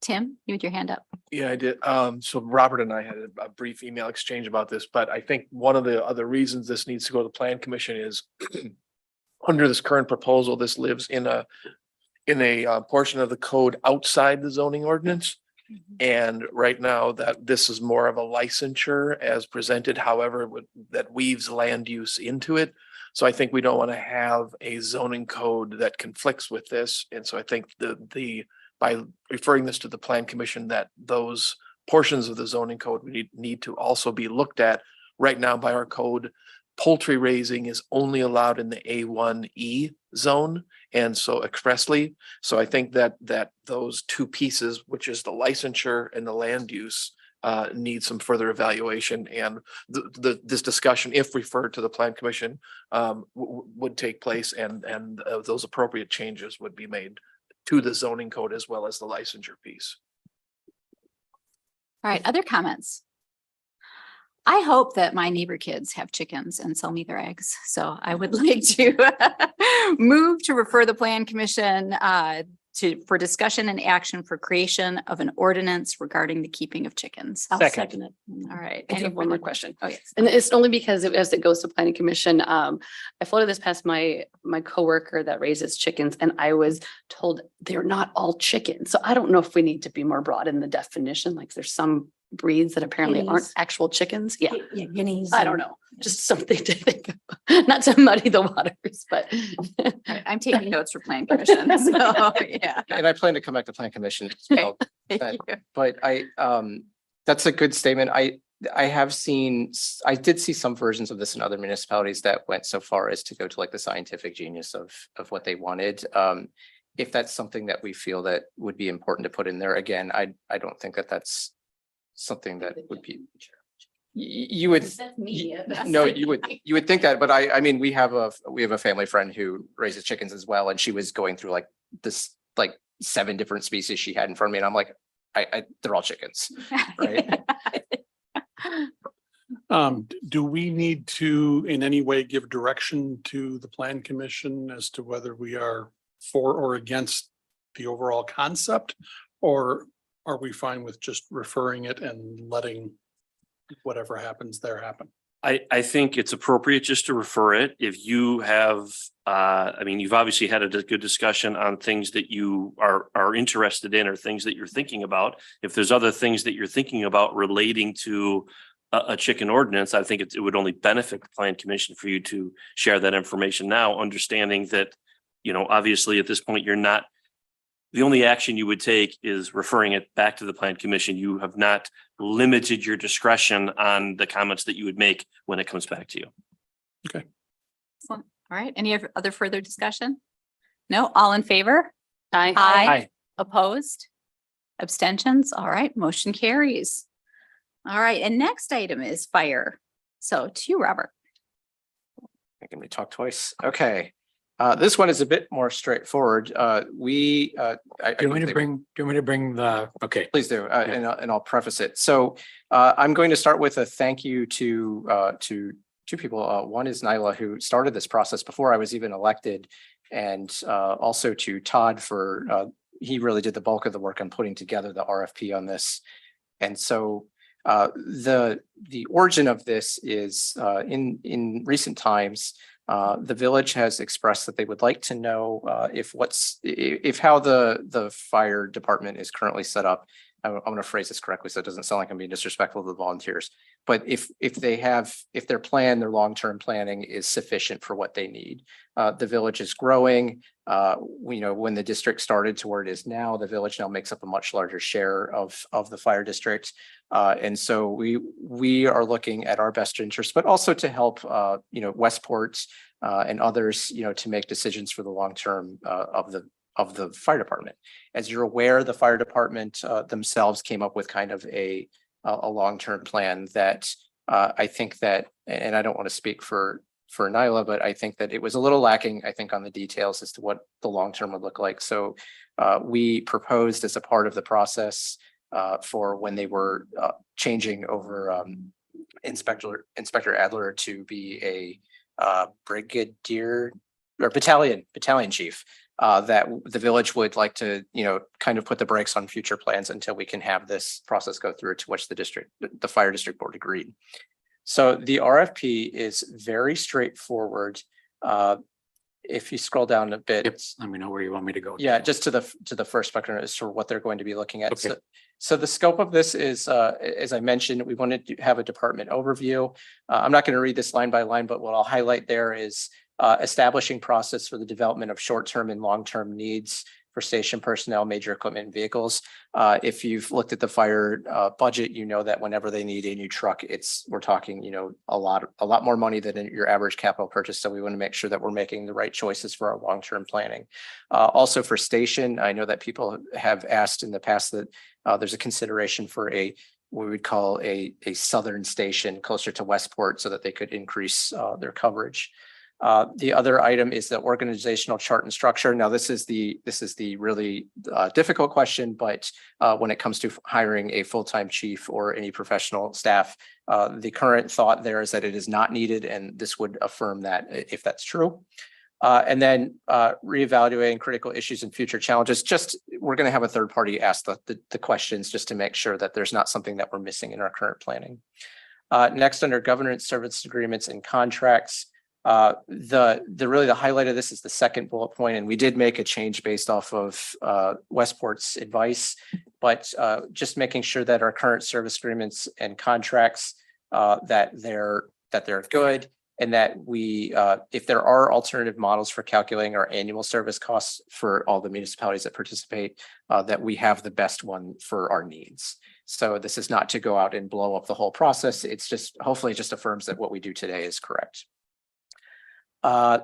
Tim, you had your hand up. Yeah, I did. So Robert and I had a brief email exchange about this, but I think one of the other reasons this needs to go to the plan commission is under this current proposal, this lives in a portion of the code outside the zoning ordinance. And right now that this is more of a licensure as presented, however, that weaves land use into it. So I think we don't want to have a zoning code that conflicts with this. And so I think by referring this to the plan commission, that those portions of the zoning code we need to also be looked at. Right now by our code, poultry raising is only allowed in the A1E zone, and so expressly. So I think that those two pieces, which is the licensure and the land use, need some further evaluation, and this discussion, if referred to the plan commission, would take place, and those appropriate changes would be made to the zoning code as well as the licensure piece. All right, other comments? I hope that my neighbor kids have chickens and sell me their eggs. So I would like to move to refer the plan commission for discussion and action for creation of an ordinance regarding the keeping of chickens. I'll second it. All right. I do Any have one more further- question. Oh, yes. And it's only because as it goes to planning commission, I floated this past my coworker that raises chickens, and I was told they're not all chickens. So I don't know if we need to be more broad in the definition, like there's some breeds that apparently aren't Guineas. actual chickens. Yeah, Yeah, guineas. I don't know, just something to think of, not to muddy the waters, but. All right, I'm taking notes for plan commission. So, yeah. And I plan to come back to plan commission as Okay. well. Thank But- you. But that's a good statement. I did see some versions of this in other municipalities that went so far as to go to like the scientific genius of what they wanted. If that's something that we feel that would be important to put in there, again, I don't think that that's something that would be. You would, That's me. no, you would think that, but I mean, we have a family friend who raises chickens as well, and she was going through like this, like 7 different species she had in front of me, and I'm like, they're all chickens, right? Do we need to in any way give direction to the plan commission as to whether we are for or against the overall concept? Or are we fine with just referring it and letting whatever happens there happen? I think it's appropriate just to refer it. If you have, I mean, you've obviously had a good discussion on things that you are interested in or things that you're thinking about. If there's other things that you're thinking about relating to a chicken ordinance, I think it would only benefit the plan commission for you to share that information now, understanding that, you know, obviously at this point, you're not, the only action you would take is referring it back to the plan commission. You have not limited your discretion on the comments that you would make when it comes back to you. Excellent. All right. Any other further discussion? No, all in favor? Aye. Aye. Opposed? Abstentions? All right, motion carries. All right, and next item is fire. So to you, Robert. Making me talk twice. Okay. This one is a bit more straightforward. Do you want me to bring the, okay. Please do, and I'll preface it. So I'm going to start with a thank you to 2 people. One is Nyla, who started this process before I was even elected, and also to Todd for, he really did the bulk of the work on putting together the RFP on this. And so the origin of this is in recent times, the village has expressed that they would like to know if how the fire department is currently set up. I'm going to phrase this correctly so it doesn't sound like I'm being disrespectful to the volunteers. But if their long-term planning is sufficient for what they need. The village is growing. When the district started to where it is now, the village now makes up a much larger share of the fire district. And so we are looking at our best interest, but also to help Westport and others, to make decisions for the long term of the fire department. As you're aware, the fire department themselves came up with kind of a long-term plan that I think that, and I don't want to speak for Nyla, but I think that it was a little lacking, I think, on the details as to what the long-term would look like. So we proposed as a part of the process for when they were changing over Inspector Adler to be a brigadier or battalion chief, that the village would like to, kind of put the brakes on future plans until we can have this process go through, to which the fire district board agreed. So the RFP is very straightforward. If you scroll down a bit, Let me know where you want me to go. yeah, just to the first spectrum as to what they're going to be looking at. Okay. So the scope of this is, as I mentioned, we wanted to have a department overview. I'm not going to read this line by line, but what I'll highlight there is establishing process for the development of short-term and long-term needs for station personnel, major equipment, and vehicles. If you've looked at the fire budget, you know that whenever they need a new truck, we're talking, a lot more money than your average capital purchase. So we want to make sure that we're making the right choices for our long-term planning. Also for station, I know that people have asked in the past that there's a consideration for what we would call a southern station closer to Westport so that they could increase their coverage. The other item is the organizational chart and structure. Now, this is the really difficult question, but when it comes to hiring a full-time chief or any professional staff, the current thought there is that it is not needed, and this would affirm that if that's true. And then reevaluating critical issues and future challenges. We're going to have a third party ask the questions just to make sure that there's not something that we're missing in our current planning. Next, under governance service agreements and contracts. The highlight of this is the second bullet point, and we did make a change based off of Westport's advice, but just making sure that our current service agreements and contracts that they're good, and that we if there are alternative models for calculating our annual service costs for all the municipalities that participate, that we have the best one for our needs. So this is not to go out and blow up the whole process. It's just hopefully it just affirms that what we do today is correct.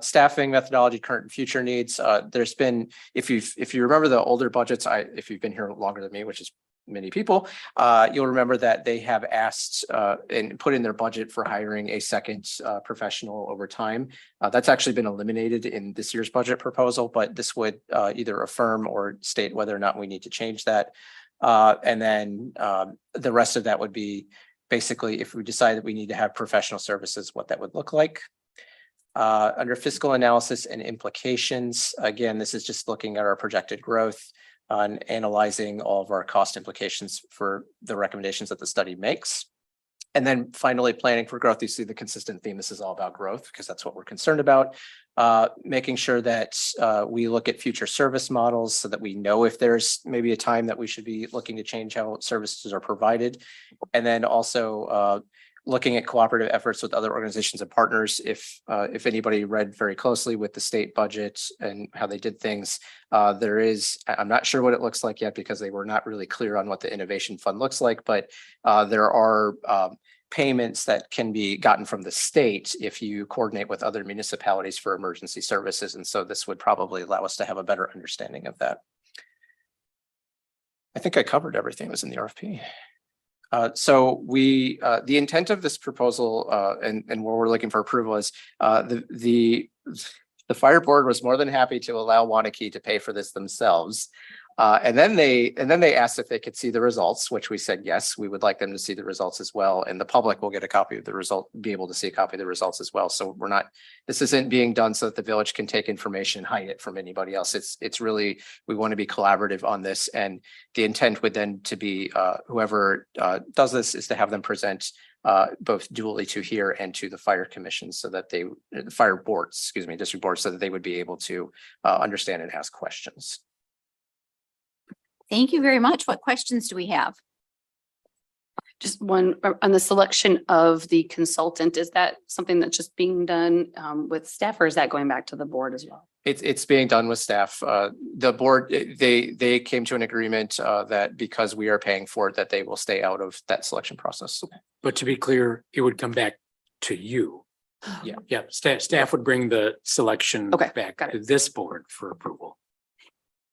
Staffing, methodology, current and future needs. There's been, if you remember the older budgets, if you've been here longer than me, which is many people, you'll remember that they have asked and put in their budget for hiring a second professional over time. That's actually been eliminated in this year's budget proposal, but this would either affirm or state whether or not we need to change that. And then the rest of that would be basically if we decide that we need to have professional services, what that would look like. Under fiscal analysis and implications, again, this is just looking at our projected growth on analyzing all of our cost implications for the recommendations that the study makes. And then finally, planning for growth. You see the consistent theme. This is all about growth because that's what we're concerned about. Making sure that we look at future service models so that we know if there's maybe a time that we should be looking to change how services are provided. And then also looking at cooperative efforts with other organizations and partners. If anybody read very closely with the state budget and how they did things, there is, I'm not sure what it looks like yet because they were not really clear on what the innovation fund looks like, but there are payments that can be gotten from the state if you coordinate with other municipalities for emergency services. And so this would probably allow us to have a better understanding of that. I think I covered everything that was in the RFP. So the intent of this proposal and what we're looking for approval is the fire board was more than happy to allow Waunakee to pay for this themselves. And then they asked if they could see the results, which we said, yes, we would like them to see the results as well. And the public will get a copy of the result, be able to see a copy of the results as well. So this isn't being done so that the village can take information and hide it from anybody else. It's really, we want to be collaborative on this. And the intent would then to be whoever does this is to have them present both dually to here and to the fire commission so that the fire boards, excuse me, district boards, so that they would be able to understand and ask questions. Thank you very much. What questions do we have? Just one on the selection of the consultant. Is that something that's just being done with staff, or is that going back to the board as well? It's being done with staff. The board, they came to an agreement that because we are paying for it, that they will stay out of that selection process. But to be clear, it would come back to you. Yeah. Yeah, staff would bring the selection Okay, back got to this board for approval.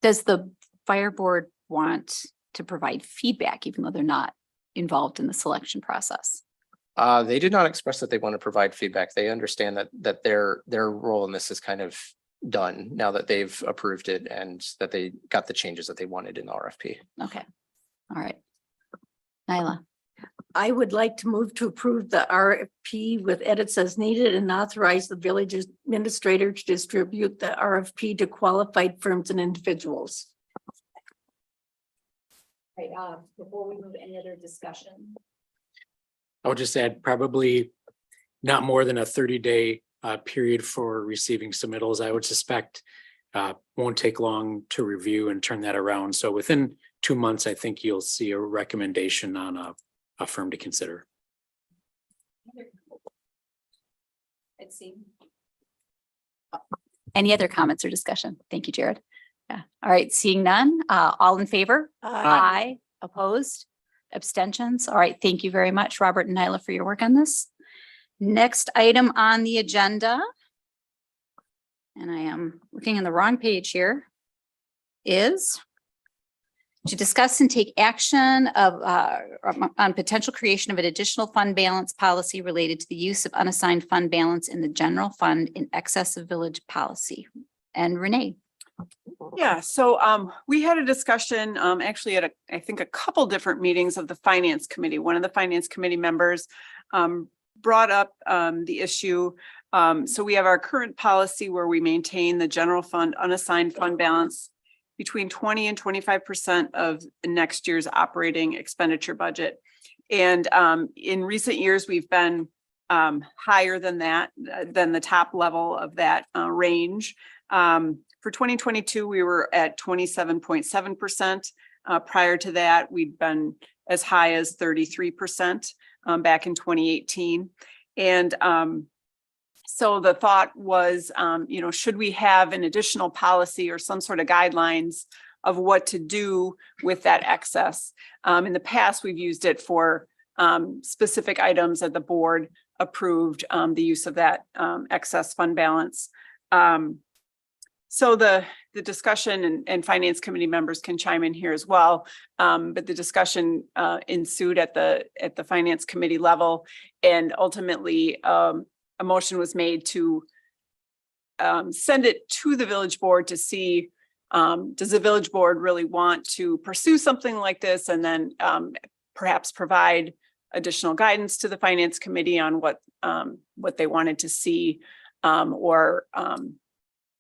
Does the fire board want to provide feedback even though they're not involved in the selection process? They did not express that they want to provide feedback. They understand that their role in this is kind of done now that they've approved it and that they got the changes that they wanted in the RFP. Okay. All right. Nyla. I would like to move to approve the RFP with edits as needed and authorize the village administrator to distribute the RFP to qualified firms and individuals. Right, before we move to any other discussion. I would just add probably not more than a 30-day period for receiving submittals. I would suspect won't take long to review and turn that around. So within 2 months, I think you'll see a recommendation on a firm to consider. Any other comments or discussion? Thank you, Jared. Yeah. All right. Seeing none, all in favor? Aye. Opposed? Abstentions? All right. Thank you very much, Robert and Nyla, for your work on this. Next item on the agenda, and I am looking on the wrong page here, is to discuss and take action on potential creation of an additional fund balance policy related to the use of unassigned fund balance in the general fund in excess of village policy. And Renee. Yeah, so we had a discussion actually at I think a couple different meetings of the finance committee. One of the finance committee members brought up the issue. So we have our current policy where we maintain the general fund unassigned fund balance between 20 and 25% of next year's operating expenditure budget. And in recent years, we've been higher than that, than the top level of that range. For 2022, we were at 27.7%. Prior to that, we'd been as high as 33% back in 2018. And so the thought was, should we have an additional policy or some sort of guidelines of what to do with that excess? In the past, we've used it for specific items that the board approved the use of that excess fund balance. So the the discussion and finance committee members can chime in here as well. But the discussion ensued at the finance committee level, and ultimately a motion was made to send it to the village board to see, does the village board really want to pursue something like this, and then perhaps provide additional guidance to the finance committee on what they wanted to see, or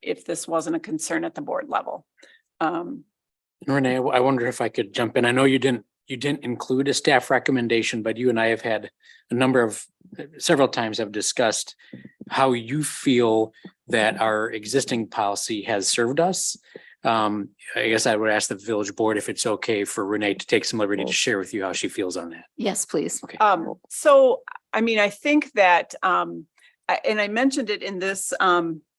if this wasn't a concern at the board level. Renee, I wonder if I could jump in. I know you didn't include a staff recommendation, but you and I have had several times have discussed how you feel that our existing policy has served us. I guess I would ask the village board if it's okay for Renee to take some liberty to share with you how she feels on that. Yes, please. Okay. So, I mean, I think that, and I mentioned it in this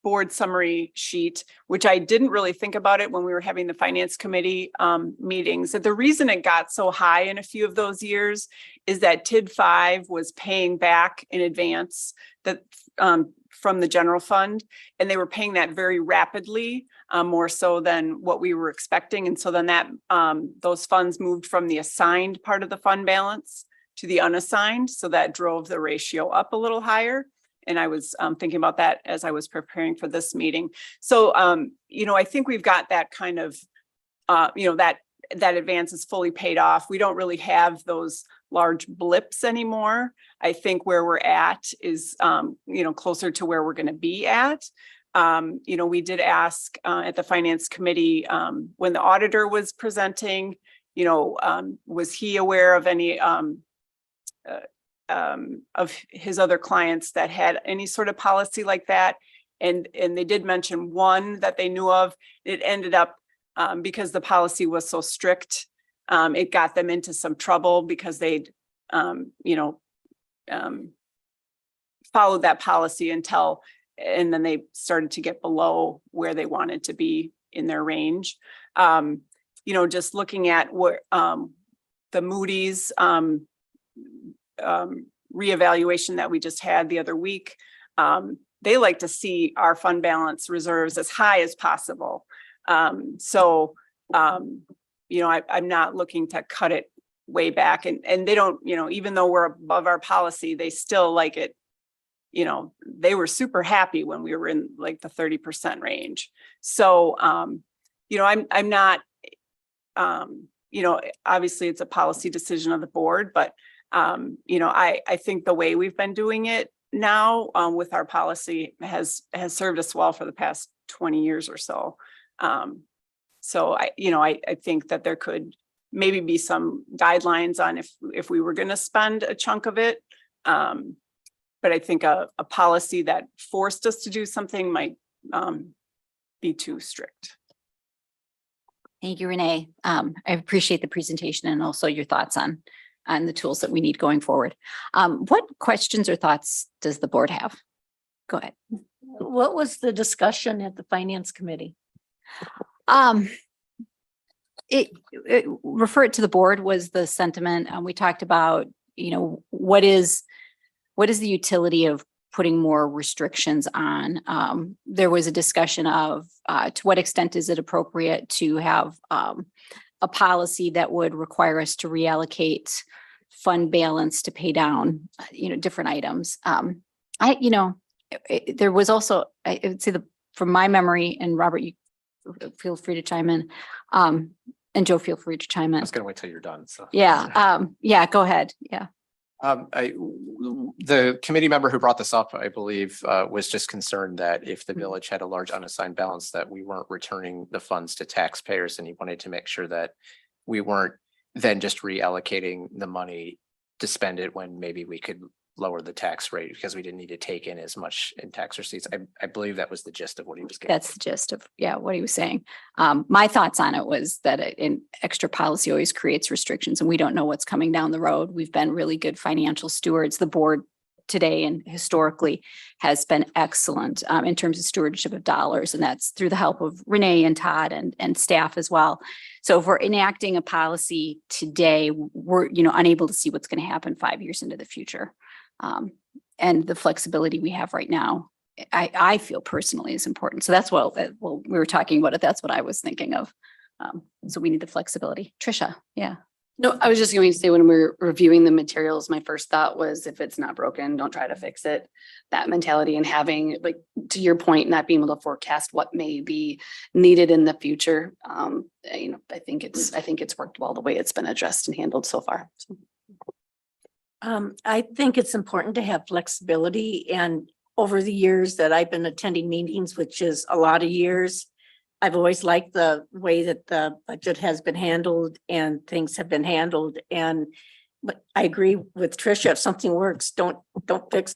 board summary sheet, which I didn't really think about it when we were having the finance committee meetings, that the reason it got so high in a few of those years is that TID 5 was paying back in advance that from the general fund, and they were paying that very rapidly, more so than what we were expecting. And so then that those funds moved from the assigned part of the fund balance to the unassigned. So that drove the ratio up a little higher. And I was thinking about that as I was preparing for this meeting. So, I think we've got that kind of, that advance is fully paid off. We don't really have those large blips anymore. I think where we're at is, closer to where we're going to be at. We did ask at the finance committee when the auditor was presenting, was he aware of any of his other clients that had any sort of policy like that? And they did mention one that they knew of. It ended up because the policy was so strict, it got them into some trouble because they'd, followed that policy and then they started to get below where they wanted to be in their range. Just looking at what the Moody's reevaluation that we just had the other week, they like to see our fund balance reserves as high as possible. I'm not looking to cut it way back, and they don't, even though we're above our policy, they still like it. They were super happy when we were in like the 30% range. So, I'm not, obviously it's a policy decision of the board, but I think the way we've been doing it now with our policy has served us well for the past 20 years or so. So I think that there could maybe be some guidelines on if we were going to spend a chunk of it. But I think a policy that forced us to do something might be too strict. Thank you, Renee. I appreciate the presentation and also your thoughts on the tools that we need going forward. What questions or thoughts does the board have? Go ahead. What was the discussion at the finance committee? It referred to the board was the sentiment. We talked about, what is the utility of putting more restrictions on? There was a discussion of to what extent is it appropriate to have a policy that would require us to reallocate fund balance to pay down, different items. There was also, I would say from my memory, and Robert, you feel free to chime in, and Joe, feel free to chime in. I was gonna wait till you're done, so. Yeah, go ahead. Yeah. The committee member who brought this up, I believe, was just concerned that if the village had a large unassigned balance, that we weren't returning the funds to taxpayers, and he wanted to make sure that we weren't then just reallocating the money to spend it when maybe we could lower the tax rate because we didn't need to take in as much in tax receipts. I believe that was the gist of what he was getting. That's the gist of, what he was saying. My thoughts on it was that an extra policy always creates restrictions, and we don't know what's coming down the road. We've been really good financial stewards. The board today and historically has been excellent in terms of stewardship of dollars, and that's through the help of Renee and Todd and staff as well. So if we're enacting a policy today, we're unable to see what's going to happen 5 years into the future. And the flexibility we have right now I feel personally is important. So that's what, well, we were talking about it. That's what I was thinking of. So we need the flexibility. Trisha, yeah. No, I was just going to say, when we're reviewing the materials, my first thought was, if it's not broken, don't try to fix it. That mentality, and having, like, to your point, not being able to forecast what may be needed in the future. I think it's worked well the way it's been addressed and handled so far. So. I think it's important to have flexibility, and over the years that I've been attending meetings, which is a lot of years, I've always liked the way that the budget has been handled and things have been handled. But I agree with Trisha, if something works, don't fix.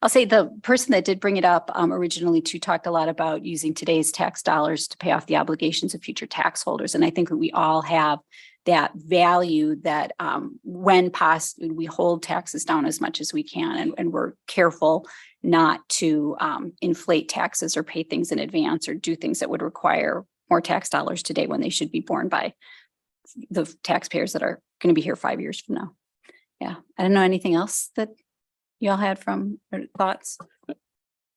I'll say the person that did bring it up originally too talked a lot about using today's tax dollars to pay off the obligations of future tax holders. And I think that we all have that value that when possible, we hold taxes down as much as we can, and we're careful not to inflate taxes or pay things in advance or do things that would require more tax dollars today when they should be borne by the taxpayers that are going to be here 5 years from now. Yeah. I don't know anything else that y'all had from thoughts.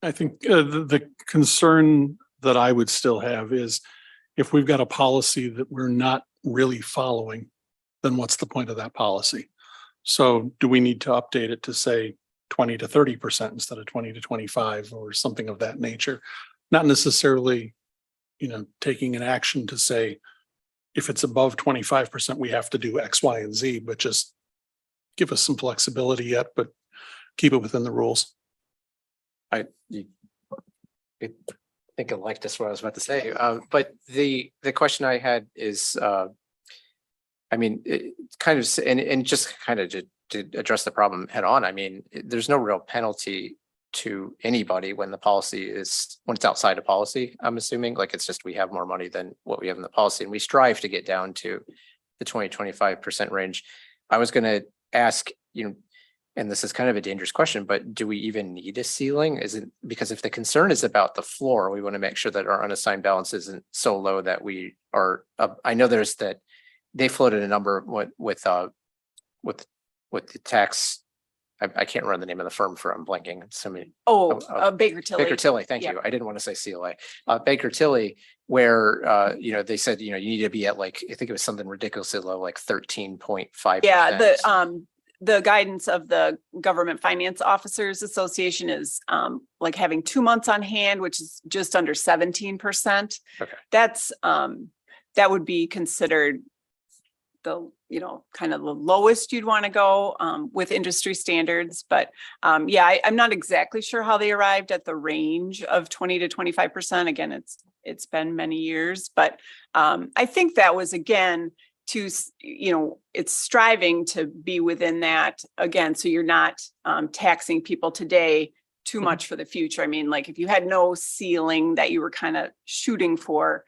I think the concern that I would still have is if we've got a policy that we're not really following, then what's the point of that policy? So do we need to update it to say 20 to 30% instead of 20 to 25 or something of that nature? Not necessarily, taking an action to say, if it's above 25%, we have to do X, Y, and Z, but just give us some flexibility yet, but keep it within the rules. I think I like this, what I was about to say. But the question I had is, it kind of, and just kind of to address the problem head on. I mean, there's no real penalty to anybody when the policy is, when it's outside of policy, I'm assuming. Like, it's just, we have more money than what we have in the policy, and we strive to get down to the 20-25% range. I was going to ask, and this is kind of a dangerous question, but do we even need a ceiling? Is it because if the concern is about the floor, we want to make sure that our unassigned balance isn't so low that we are, I know there's that they floated a number with the tax. I can't remember the name of the firm for, I'm blanking. Baker Tilly. Baker Tilly, thank you. I didn't want to say CLA. Baker Tilly, where they said, you need to be at, like, I think it was something ridiculously low, like 13.5%. Yeah, the guidance of the Government Finance Officers Association is like having 2 months on hand, which is just under 17%. Okay. That's that would be considered the, kind of the lowest you'd want to go with industry standards. But I'm not exactly sure how they arrived at the range of 20 to 25%. Again, it's been many years, but I think that was, again, to, it's striving to be within that again. So you're not taxing people today too much for the future. I mean, like, if you had no ceiling that you were kind of shooting for,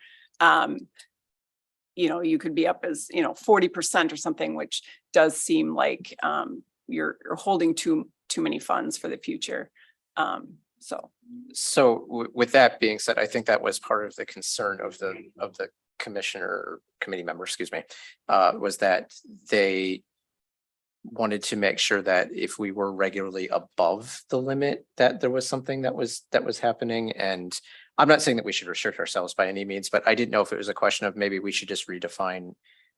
you could be up as, 40% or something, which does seem like you're holding too many funds for the future. So with that being said, I think that was part of the concern of the commissioner or committee member, was that they wanted to make sure that if we were regularly above the limit, that there was something that was happening. And I'm not saying that we should restrict ourselves by any means, but I didn't know if it was a question of maybe we should just redefine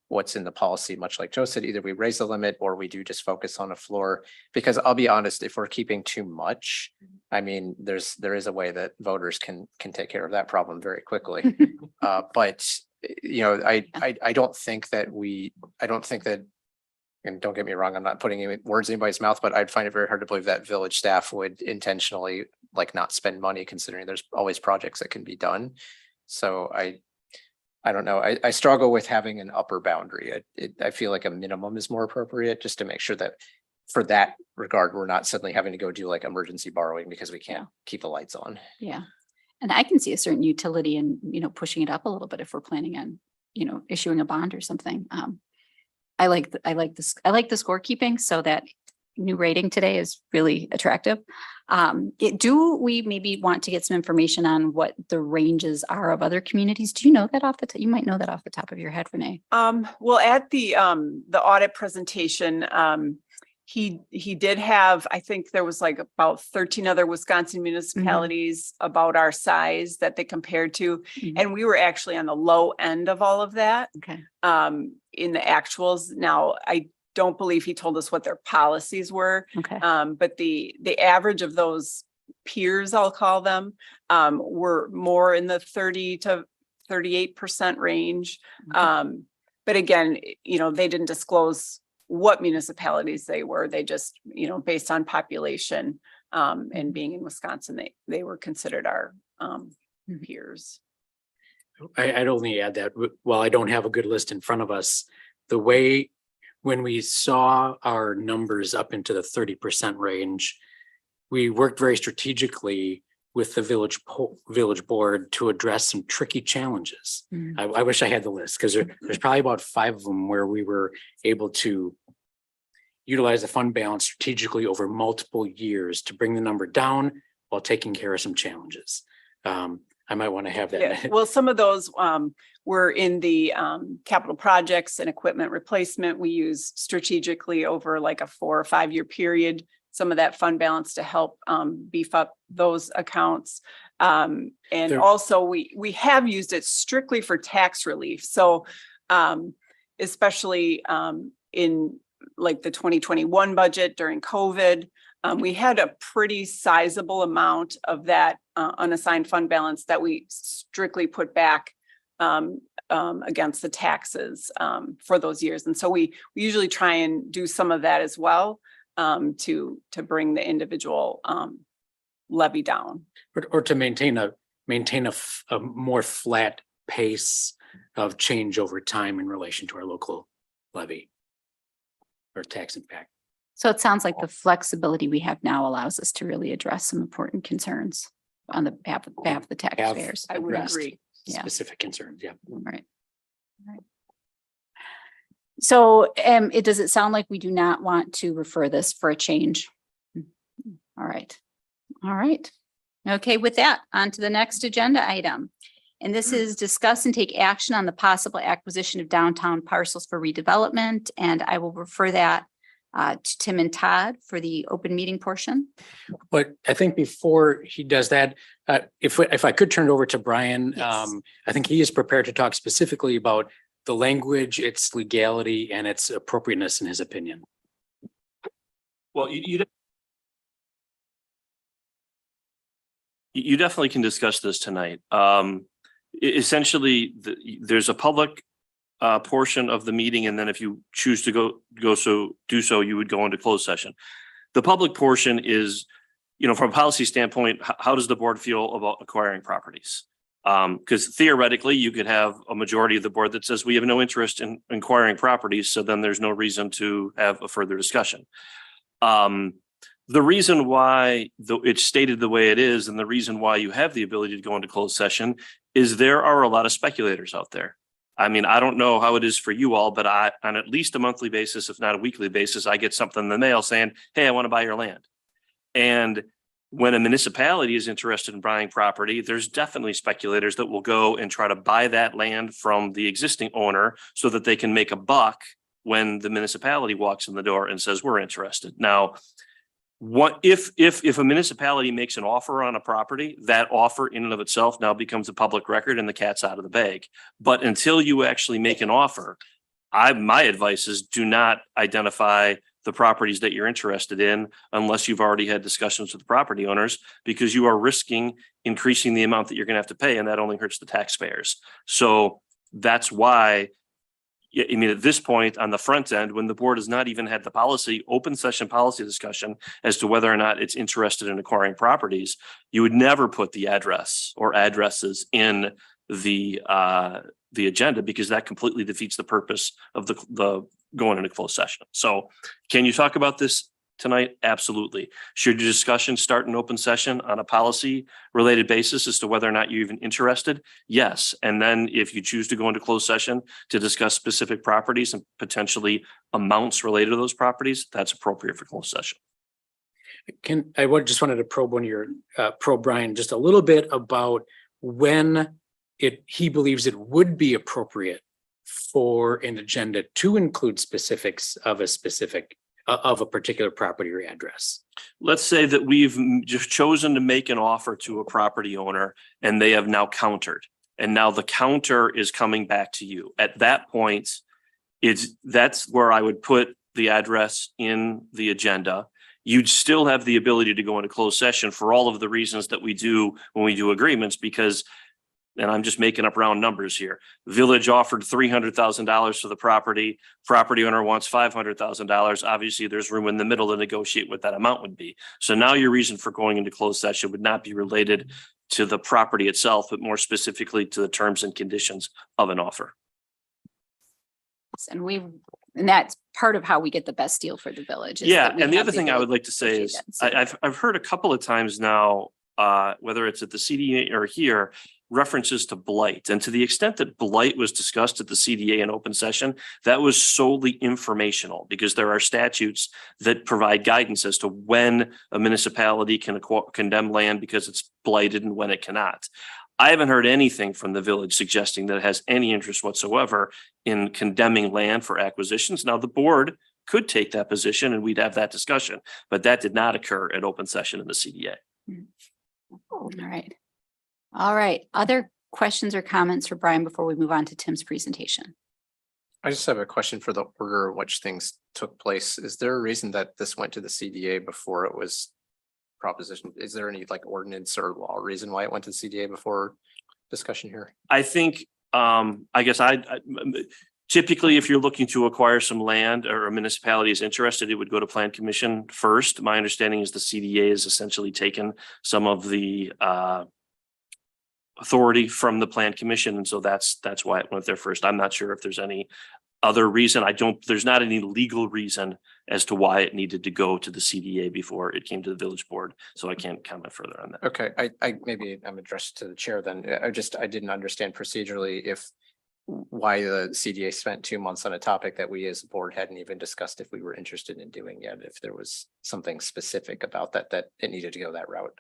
what's in the policy, much like Joe said, either we raise the limit or we do just focus on a floor. Because I'll be honest, if we're keeping too much, I mean, there is a way that voters can take care of that problem very quickly. But I don't think that, and don't get me wrong, I'm not putting any words in anybody's mouth, but I'd find it very hard to believe that village staff would intentionally not spend money, considering there's always projects that can be done. So I don't know. I struggle with having an upper boundary. I feel like a minimum is more appropriate, just to make sure that for that regard, we're not suddenly having to go do like emergency borrowing because we can't keep the lights on. Yeah. And I can see a certain utility in, pushing it up a little bit if we're planning on, issuing a bond or something. I like the scorekeeping, so that new rating today is really attractive. Do we maybe want to get some information on what the ranges are of other communities? Do you know that you might know that off the top of your head, Renee? Well, at the audit presentation, he did have, I think there was like about 13 other Wisconsin municipalities about our size that they compared to. And we were actually on the low end of all of that. Okay. In the actuals. Now, I don't believe he told us what their policies were. Okay. But the average of those peers, I'll call them, were more in the 30 to 38% range. But again, you know, they didn't disclose what municipalities they were. They just, you know, based on population, and being in Wisconsin, they were considered our, peers. I'd only add that while I don't have a good list in front of us, the way when we saw our numbers up into the 30% range, we worked very strategically with the village board to address some tricky challenges. I wish I had the list because there's probably about 5 of them where we were able to utilize the fund balance strategically over multiple years to bring the number down while taking care of some challenges. I might want to have that. Yeah, well, some of those were in the capital projects and equipment replacement. We use strategically over like a 4 or 5 year period, some of that fund balance to help beef up those accounts. And also we have used it strictly for tax relief. So especially in like the 2021 budget during COVID, we had a pretty sizable amount of that unassigned fund balance that we strictly put back against the taxes for those years. And so we usually try and do some of that as well to bring the individual levy down. Or to maintain a more flat pace of change over time in relation to our local levy or tax impact. So it sounds like the flexibility we have now allows us to really address some important concerns on the behalf of the taxpayers. I would addressed agree. Yeah. Specific concerns, yeah. Right. So does it sound like we do not want to refer this for a change? All right. All right. Okay, with that, on to the next agenda item. And this is discuss and take action on the possible acquisition of downtown parcels for redevelopment. And I will refer that to Tim and Todd for the open meeting portion. But I think before he does that, if I could turn it over to Brian, Yes. I think he is prepared to talk specifically about the language, its legality, and its appropriateness in his opinion. Well, you definitely can discuss this tonight. Essentially, there's a public portion of the meeting, and then if you choose to do so, you would go into closed session. The public portion is, you know, from a policy standpoint, how does the board feel about acquiring properties? Because theoretically, you could have a majority of the board that says we have no interest in acquiring properties, so then there's no reason to have a further discussion. The reason why it's stated the way it is, and the reason why you have the ability to go into closed session, is there are a lot of speculators out there. I mean, I don't know how it is for you all, but on at least a monthly basis, if not a weekly basis, I get something in the mail saying, hey, I want to buy your land. And when a municipality is interested in buying property, there's definitely speculators that will go and try to buy that land from the existing owner so that they can make a buck when the municipality walks in the door and says, we're interested. Now, what if a municipality makes an offer on a property, that offer in and of itself now becomes a public record and the cat's out of the bag. But until you actually make an offer, my advice is do not identify the properties that you're interested in unless you've already had discussions with the property owners, because you are risking increasing the amount that you're going to have to pay, and that only hurts the taxpayers. So that's why, I mean, at this point on the front end, when the board has not even had the open session policy discussion as to whether or not it's interested in acquiring properties, you would never put the address or addresses in the agenda, because that completely defeats the purpose of the going into closed session. So can you talk about this tonight? Absolutely. Should your discussion start in open session on a policy related basis as to whether or not you're even interested? Yes. And then if you choose to go into closed session to discuss specific properties and potentially amounts related to those properties, that's appropriate for closed session. Just wanted to probe Brian just a little bit about when he believes it would be appropriate for an agenda to include specifics of a specific of a particular property or address. Let's say that we've just chosen to make an offer to a property owner and they have now countered. And now the counter is coming back to you. At that point, that's where I would put the address in the agenda. You'd still have the ability to go into closed session for all of the reasons that we do when we do agreements, because, and I'm just making up round numbers here, village offered $300,000 for the property owner wants $500,000. Obviously, there's room in the middle to negotiate what that amount would be. So now your reason for going into closed session would not be related to the property itself, but more specifically to the terms and conditions of an offer. And that's part of how we get the best deal for the village. is Yeah, that we and the have other thing I would ability like to say to is, negotiate that. I've heard a couple of times now, whether it's at the CDA or here, references to blight. And to the extent that blight was discussed at the CDA in open session, that was solely informational, because there are statutes that provide guidance as to when a municipality can condemn land because it's blighted and when it cannot. I haven't heard anything from the village suggesting that it has any interest whatsoever in condemning land for acquisitions. Now, the board could take that position and we'd have that discussion, but that did not occur at open session in the CDA. All right. All right. Other questions or comments for Brian before we move on to Tim's presentation? I just have a question for the order in which things took place. Is there a reason that this went to the CDA before it was proposition? Is there any like ordinance or law reason why it went to the CDA before discussion here? I think, I guess typically, if you're looking to acquire some land or a municipality is interested, it would go to Plan Commission first. My understanding is the CDA has essentially taken some of the authority from the Plan Commission. And so that's why it went there first. I'm not sure if there's any other reason. There's not any legal reason as to why it needed to go to the CDA before it came to the village board. So I can't comment further on that. Okay, I maybe I'm addressed to the chair then. I didn't understand procedurally why the CDA spent 2 months on a topic that we as a board hadn't even discussed if we were interested in doing yet, if there was something specific about that it needed to go that route.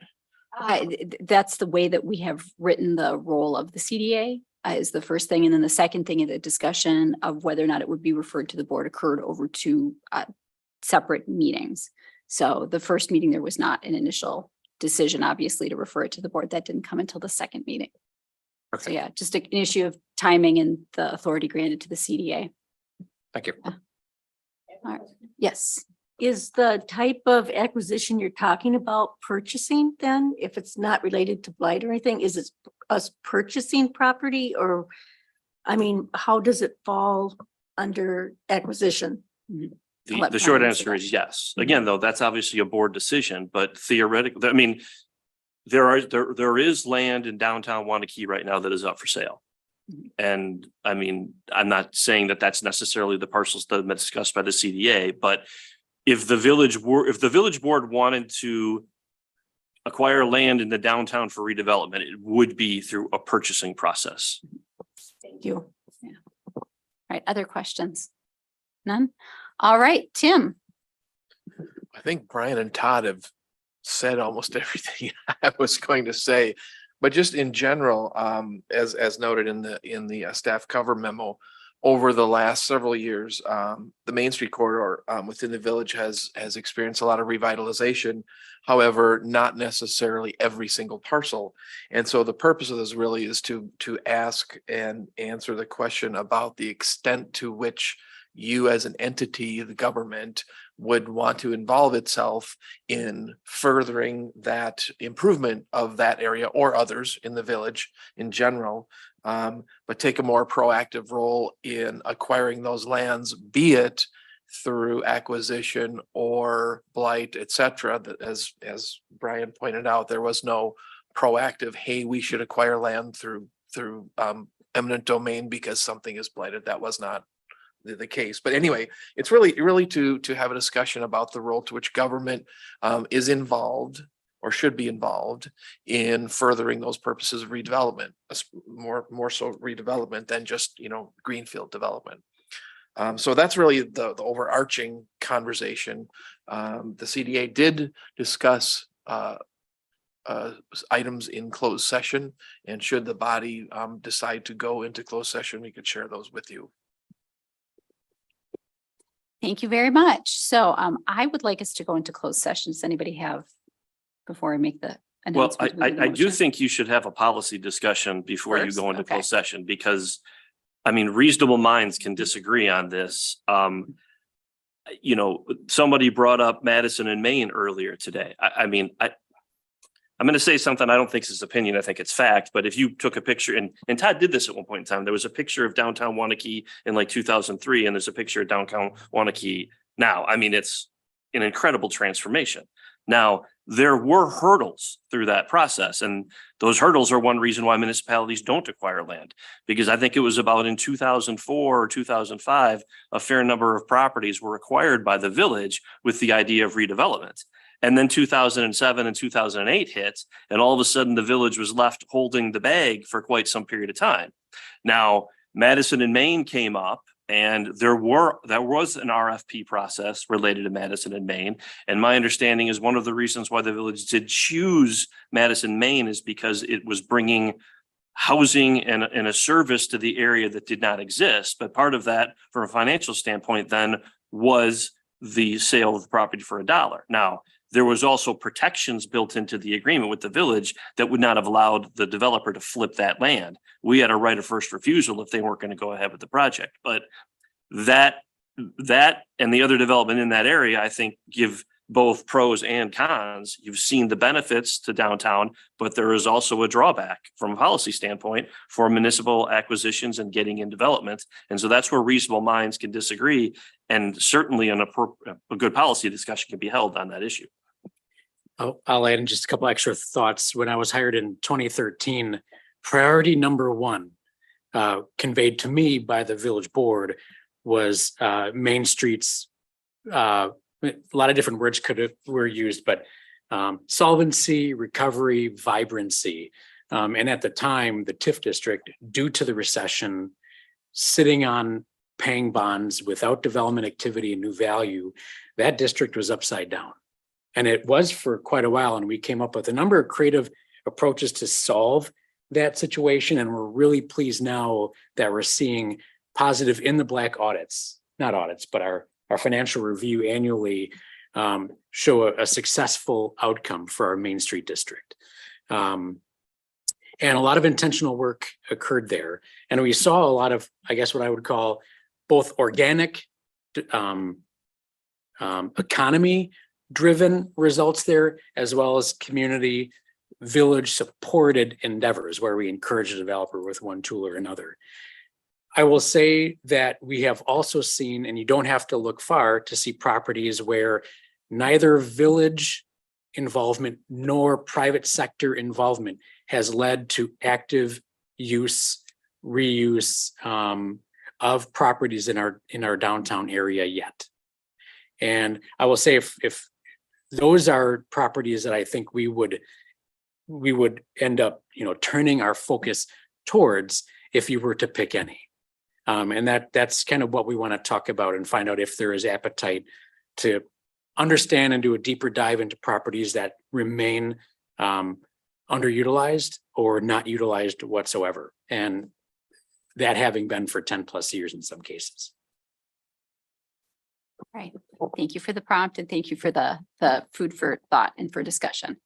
That's the way that we have written the role of the CDA is the first thing. And then the second thing in the discussion of whether or not it would be referred to the board occurred over two separate meetings. So the first meeting, there was not an initial decision, obviously, to refer it to the board. That didn't come until the second meeting. Okay. So yeah, just an issue of timing and the authority granted to the CDA. Thank you. All right. Yes. Is the type of acquisition you're talking about purchasing then, if it's not related to blight or anything, is it us purchasing property or, I mean, how does it fall under acquisition? The short answer is yes. Again, though, that's obviously a board decision, but theoretically, I mean, there is land in downtown Waunakee right now that is up for sale. And I mean, I'm not saying that that's necessarily the parcels that have been discussed by the CDA, but if the village board wanted to acquire land in the downtown for redevelopment, it would be through a purchasing process. Thank you. Yeah. All right. Other questions? None? All right, Tim. I think Brian and Todd have said almost everything I was going to say, but just in general, as noted in the staff cover memo, over the last several years, the Main Street corridor within the village has experienced a lot of revitalization. However, not necessarily every single parcel. And so the purpose of this really is to ask and answer the question about the extent to which you as an entity, the government, would want to involve itself in furthering that improvement of that area or others in the village in general, but take a more proactive role in acquiring those lands, be it through acquisition or blight, et cetera. That as Brian pointed out, there was no proactive, hey, we should acquire land through eminent domain because something is blighted. That was not the case. But anyway, it's really to have a discussion about the role to which government is involved or should be involved in furthering those purposes of redevelopment, more so redevelopment than just, greenfield development. So that's really the overarching conversation. The CDA did discuss items in closed session, and should the body decide to go into closed session, we could share those with you. Thank you very much. So I would like us to go into closed session. Does anybody have, before I make the Well, announcement? I do think you should have a policy discussion before you First, go into okay. closed session, because I mean, reasonable minds can disagree on this. You know, somebody brought up Madison and Maine earlier today. I'm going to say something I don't think is his opinion. I think it's fact. But if you took a picture, and Todd did this at one point in time, there was a picture of downtown Waunakee in like 2003, and there's a picture of downtown Waunakee now. I mean, it's an incredible transformation. Now, there were hurdles through that process, and those hurdles are one reason why municipalities don't acquire land, because I think it was about in 2004 or 2005, a fair number of properties were acquired by the village with the idea of redevelopment. And then 2007 and 2008 hit, and all of a sudden the village was left holding the bag for quite some period of time. Now, Madison and Maine came up, and there was an RFP process related to Madison and Maine. And my understanding is one of the reasons why the village did choose Madison, Maine is because it was bringing housing and a service to the area that did not exist. But part of that, from a financial standpoint, then was the sale of the property for $1. Now, there was also protections built into the agreement with the village that would not have allowed the developer to flip that land. We had a right of first refusal if they weren't going to go ahead with the project. But that and the other development in that area, I think, give both pros and cons. You've seen the benefits to downtown, but there is also a drawback from a policy standpoint for municipal acquisitions and getting in development. And so that's where reasonable minds can disagree. And certainly a good policy discussion can be held on that issue. I'll add in just a couple extra thoughts. When I was hired in 2013, priority number one conveyed to me by the village board was Main Street's, a lot of different words were used, but solvency, recovery, vibrancy. And at the time, the TIF district, due to the recession, sitting on paying bonds without development activity and new value, that district was upside down. And it was for quite a while. And we came up with a number of creative approaches to solve that situation. And we're really pleased now that we're seeing positive in the black audits, not audits, but our financial review annually show a successful outcome for our Main Street district. And a lot of intentional work occurred there. And we saw a lot of, I guess, what I would call both organic economy driven results there, as well as community village supported endeavors where we encourage a developer with one tool or another. I will say that we have also seen, and you don't have to look far to see properties where neither village involvement nor private sector involvement has led to active use, reuse of properties in our downtown area yet. And I will say if those are properties that I think we would end up, turning our focus towards if you were to pick any. And that's kind of what we want to talk about and find out if there is appetite to understand and do a deeper dive into properties that remain underutilized or not utilized whatsoever. And that having been for 10 plus years in some cases. Right. Thank you for the prompt and thank you for the food for thought and for discussion.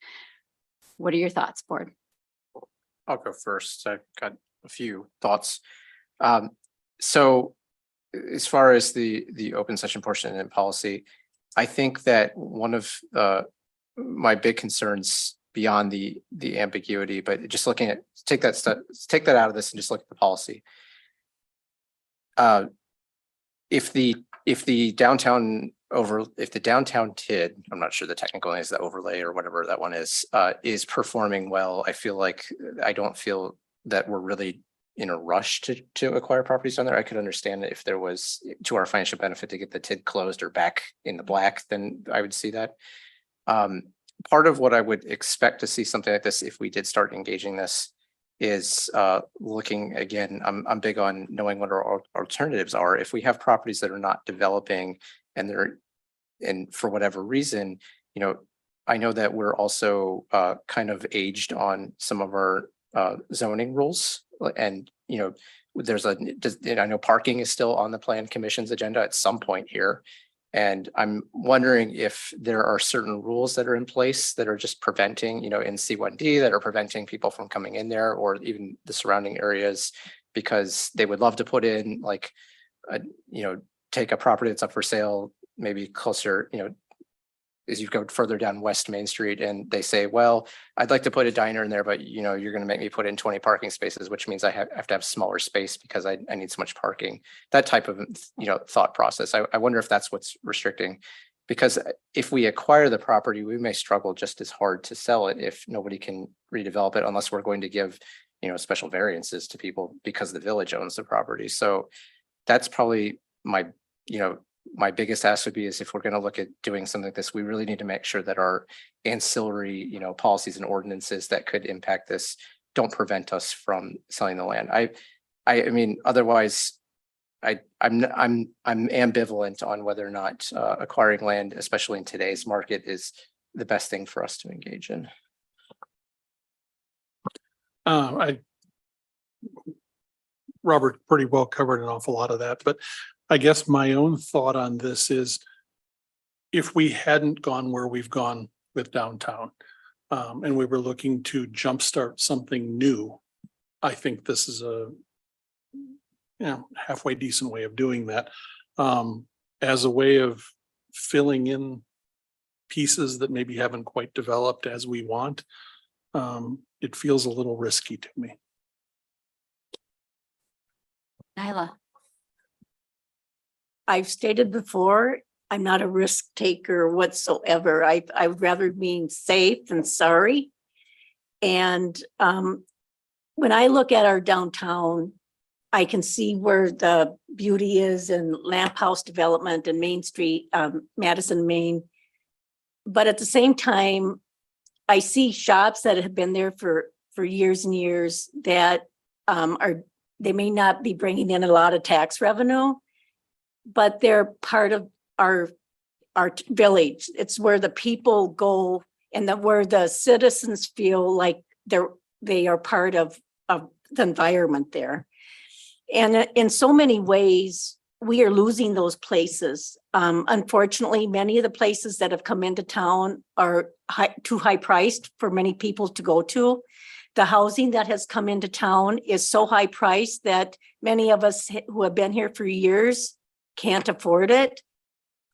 What are your thoughts, board? I'll go first. I've got a few thoughts. So as far as the open session portion and policy, I think that one of my big concerns beyond the ambiguity, but just looking at take that out of this and just look at the policy. If the downtown TID, I'm not sure the technical name is the overlay or whatever that one is performing well, I don't feel that we're really in a rush to acquire properties down there. I could understand if there was to our financial benefit to get the TID closed or back in the black, then I would see that. Part of what I would expect to see something like this, if we did start engaging this, is looking again, I'm big on knowing what our alternatives are. If we have properties that are not developing and for whatever reason, I know that we're also kind of aged on some of our zoning rules. And, I know parking is still on the plan commission's agenda at some point here. And I'm wondering if there are certain rules that are in place that are just preventing, in C1D that are preventing people from coming in there, or even the surrounding areas, because they would love to put in like, take a property that's up for sale, maybe closer, as you go further down West Main Street, and they say, well, I'd like to put a diner in there, but you're going to make me put in 20 parking spaces, which means I have to have smaller space because I need so much parking. That type of, thought process. I wonder if that's what's restricting, because if we acquire the property, we may struggle just as hard to sell it if nobody can redevelop it, unless we're going to give, special variances to people because the village owns the property. So that's probably my biggest ask would be is if we're going to look at doing something like this, we really need to make sure that our ancillary, policies and ordinances that could impact this don't prevent us from selling the land. I mean, otherwise, I'm ambivalent on whether or not acquiring land, especially in today's market, is the best thing for us to engage in. Robert pretty well covered an awful lot of that, but I guess my own thought on this is if we hadn't gone where we've gone with downtown, and we were looking to jumpstart something new, I think this is a halfway decent way of doing that, as a way of filling in pieces that maybe haven't quite developed as we want. It feels a little risky to me. Nyla. I've stated before, I'm not a risk taker whatsoever. I would rather being safe than sorry. And when I look at our downtown, I can see where the beauty is in Lamp House development and Main Street, Madison, Maine. But at the same time, I see shops that have been there for years and years that they may not be bringing in a lot of tax revenue, but they're part of our village. It's where the people go and where the citizens feel like they are part of the environment there. And in so many ways, we are losing those places. Unfortunately, many of the places that have come into town are too high priced for many people to go to. The housing that has come into town is so high priced that many of us who have been here for years can't afford it.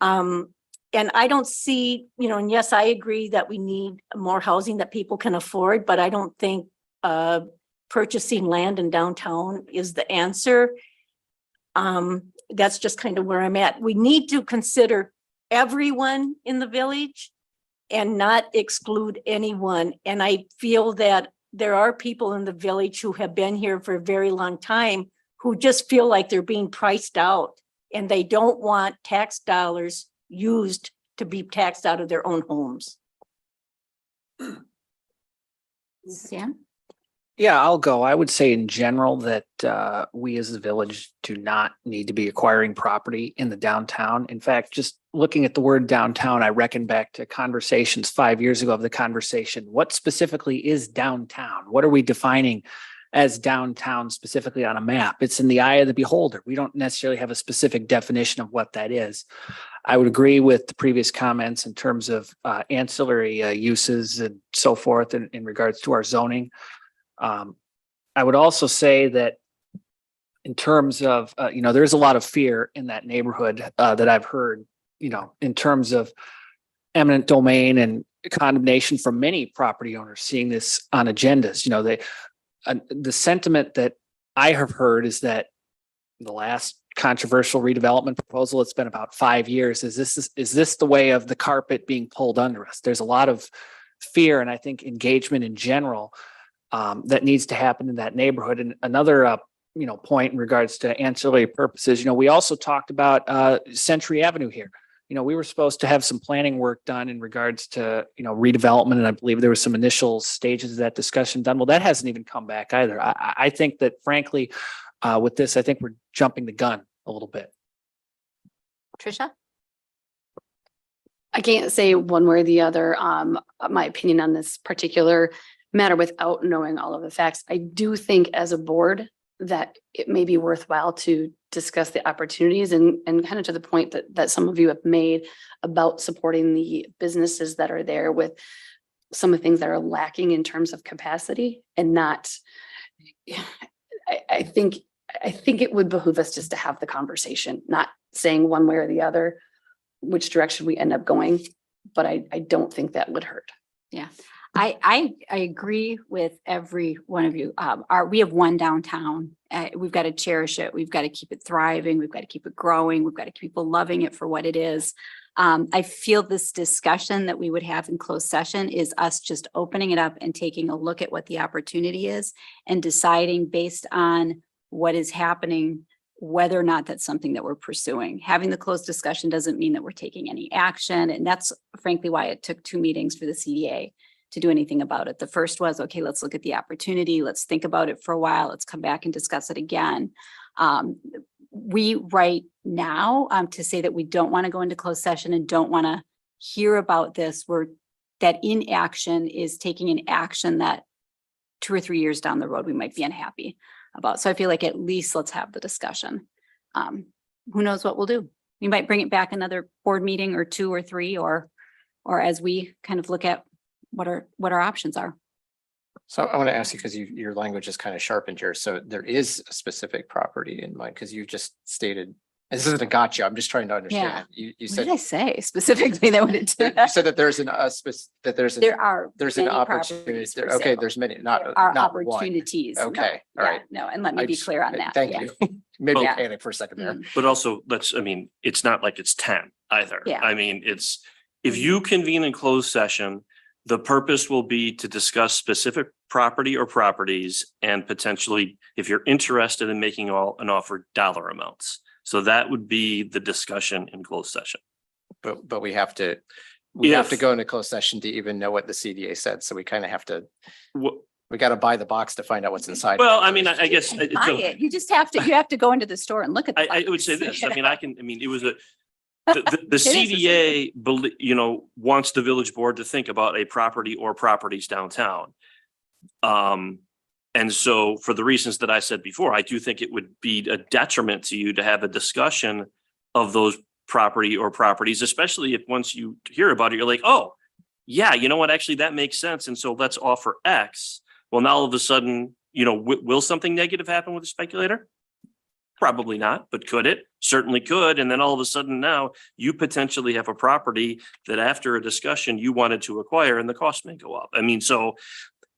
And I don't see, and yes, I agree that we need more housing that people can afford, but I don't think purchasing land in downtown is the answer. That's just kind of where I'm at. We need to consider everyone in the village and not exclude anyone. And I feel that there are people in the village who have been here for a very long time who just feel like they're being priced out and they don't want tax dollars used to be taxed out of their own homes. Sam? Yeah, I'll go. I would say in general that we as a village do not need to be acquiring property in the downtown. In fact, just looking at the word downtown, I reckon back to conversations 5 years ago of the conversation. What specifically is downtown? What are we defining as downtown specifically on a map? It's in the eye of the beholder. We don't necessarily have a specific definition of what that is. I would agree with the previous comments in terms of ancillary uses and so forth in regards to our zoning. I would also say that in terms of, there's a lot of fear in that neighborhood that I've heard, in terms of eminent domain and condemnation from many property owners seeing this on agendas. The sentiment that I have heard is that the last controversial redevelopment proposal, it's been about 5 years. Is this the way of the carpet being pulled under us? There's a lot of fear and I think engagement in general that needs to happen in that neighborhood. And another, point in regards to ancillary purposes, we also talked about Century Avenue here. We were supposed to have some planning work done in regards to, redevelopment. And I believe there were some initial stages of that discussion done. Well, that hasn't even come back either. I think that frankly, with this, I think we're jumping the gun a little bit. Tricia? I can't say one way or the other, my opinion on this particular matter without knowing all of the facts. I do think as a board that it may be worthwhile to discuss the opportunities and kind of to the point that some of you have made about supporting the businesses that are there with some of the things that are lacking in terms of capacity and not, I think it would behoove us just to have the conversation, not saying one way or the other, which direction we end up going. But I don't think that would hurt. Yeah, I agree with every one of you. We have one downtown. We've got to cherish it. We've got to keep it thriving. We've got to keep it growing. We've got to keep people loving it for what it is. I feel this discussion that we would have in closed session is us just opening it up and taking a look at what the opportunity is and deciding based on what is happening, whether or not that's something that we're pursuing. Having the closed discussion doesn't mean that we're taking any action. And that's frankly why it took 2 meetings for the CDA to do anything about it. The first was, okay, let's look at the opportunity. Let's think about it for a while. Let's come back and discuss it again. We right now to say that we don't want to go into closed session and don't want to hear about this, that inaction is taking an action that 2 or 3 years down the road, we might be unhappy about. So I feel like at least let's have the discussion. Who knows what we'll do? We might bring it back another board meeting or 2 or 3, or as we kind of look at what our options are. So I want to ask you, because your language is kind of sharpened here. So there is a specific property in mind, because you just stated, and this isn't a gotcha, I'm just trying to understand. You What said, did I say specifically that would it do you that? said that there's an there's an many opportunity. properties for Okay, sale. there's many, There not are not one. opportunities. No, Okay, all yeah, right. No, and let me I be just- clear on that. Thank Yeah. you. Maybe Yeah. panic for a second there. But also, it's not like it's 10 either. Yeah. I mean, if you convene in closed session, the purpose will be to discuss specific property or properties and potentially, if you're interested in making an offer, dollar amounts. So that would be the discussion in closed session. But we have to go into closed session to even know what the CDA said. So we kind of have to, we got to buy the box to find out what's inside. Well, I mean, I guess. Buy it. You just have to go into the store and look at the I would box. say this, it was the is a CDA, wants the village board to think about a property or properties downtown. And so for the reasons that I said before, I do think it would be a detriment to you to have a discussion of those property or properties, especially if once you hear about it, you're like, oh, yeah, you know what, actually that makes sense. And so let's offer X. Well, now all of a sudden, will something negative happen with a speculator? Probably not, but could it? Certainly could. And then all of a sudden now you potentially have a property that after a discussion you wanted to acquire and the cost may go up. I mean, so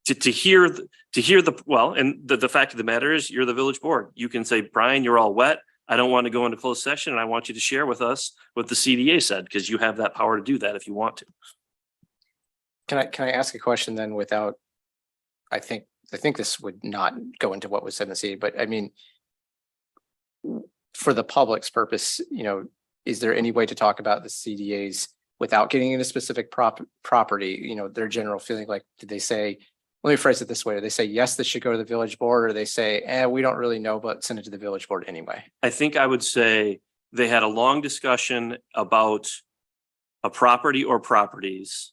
to hear the fact of the matter is you're the village board. You can say, Brian, you're all wet. I don't want to go into closed session and I want you to share with us what the CDA said, because you have that power to do that if you want to. Can I ask a question then without, I think this would not go into what was said in the CDA, but I mean, for the public's purpose, is there any way to talk about the CDAs without getting into specific property, their general feeling? Like, did they say, let me phrase it this way. Do they say, yes, this should go to the village board, or they say, we don't really know, but send it to the village board anyway? I think I would say they had a long discussion about a property or properties,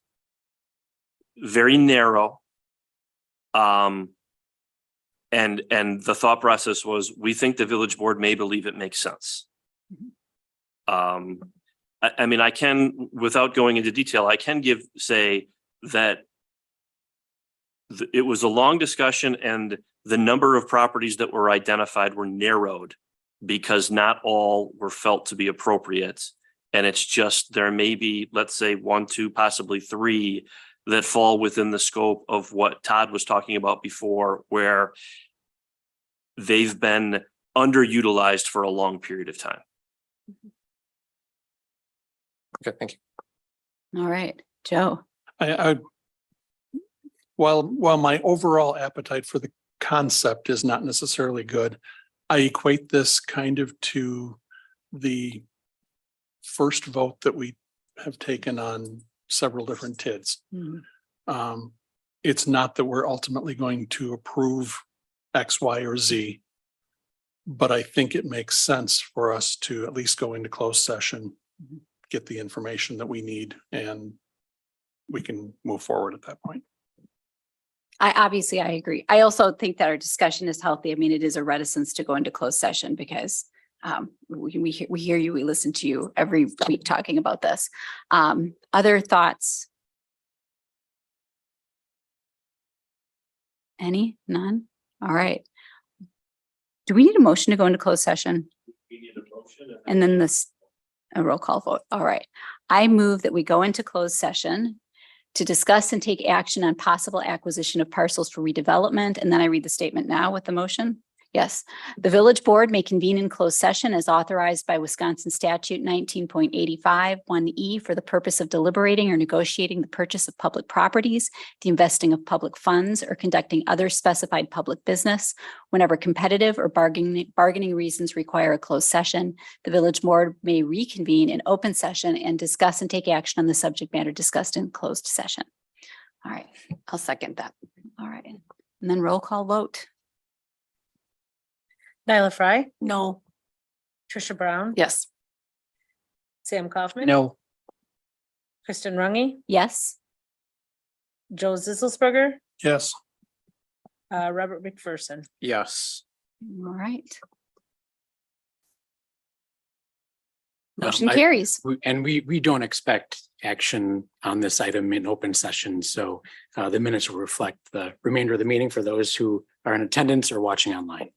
very narrow. And the thought process was, we think the village board may believe it makes sense. I mean, I can, without going into detail, I can say that it was a long discussion and the number of properties that were identified were narrowed because not all were felt to be appropriate. And it's just, there may be, let's say 1, 2, possibly 3 that fall within the scope of what Todd was talking about before, where they've been underutilized for a long period of time. Okay, thank you. All right, Joe. While my overall appetite for the concept is not necessarily good, I equate this kind of to the first vote that we have taken on several different TIDs. It's not that we're ultimately going to approve X, Y, or Z, but I think it makes sense for us to at least go into closed session, get the information that we need, and we can move forward at that point. I agree. I also think that our discussion is healthy. I mean, it is a reticence to go into closed session because We hear you, we listen to you every week talking about this. Other thoughts? Any? None? All right. Do we need a motion to go into closed session? And then a roll call vote. All right. I move that we go into closed session to discuss and take action on possible acquisition of parcels for redevelopment. And then I read the statement now with the motion. Yes, the village board may convene in closed session as authorized by Wisconsin statute 19.85 1E for the purpose of deliberating or negotiating the purchase of public properties, the investing of public funds, or conducting other specified public business. Whenever competitive or bargaining reasons require a closed session, the village board may reconvene in open session and discuss and take action on the subject matter discussed in closed session. All right, I'll second that. All right, and then roll call vote. Nyla Fry, No. Trisha Brown, Yes. Sam Kaufman. No. Kristen Rungy, Yes. Joe Zisselsberger, Yes. Robert McPherson. Yes. All right. Motion I- carries. And we don't expect action on this item in open session. So the minutes will reflect the remainder of the meeting for those who are in attendance or watching online.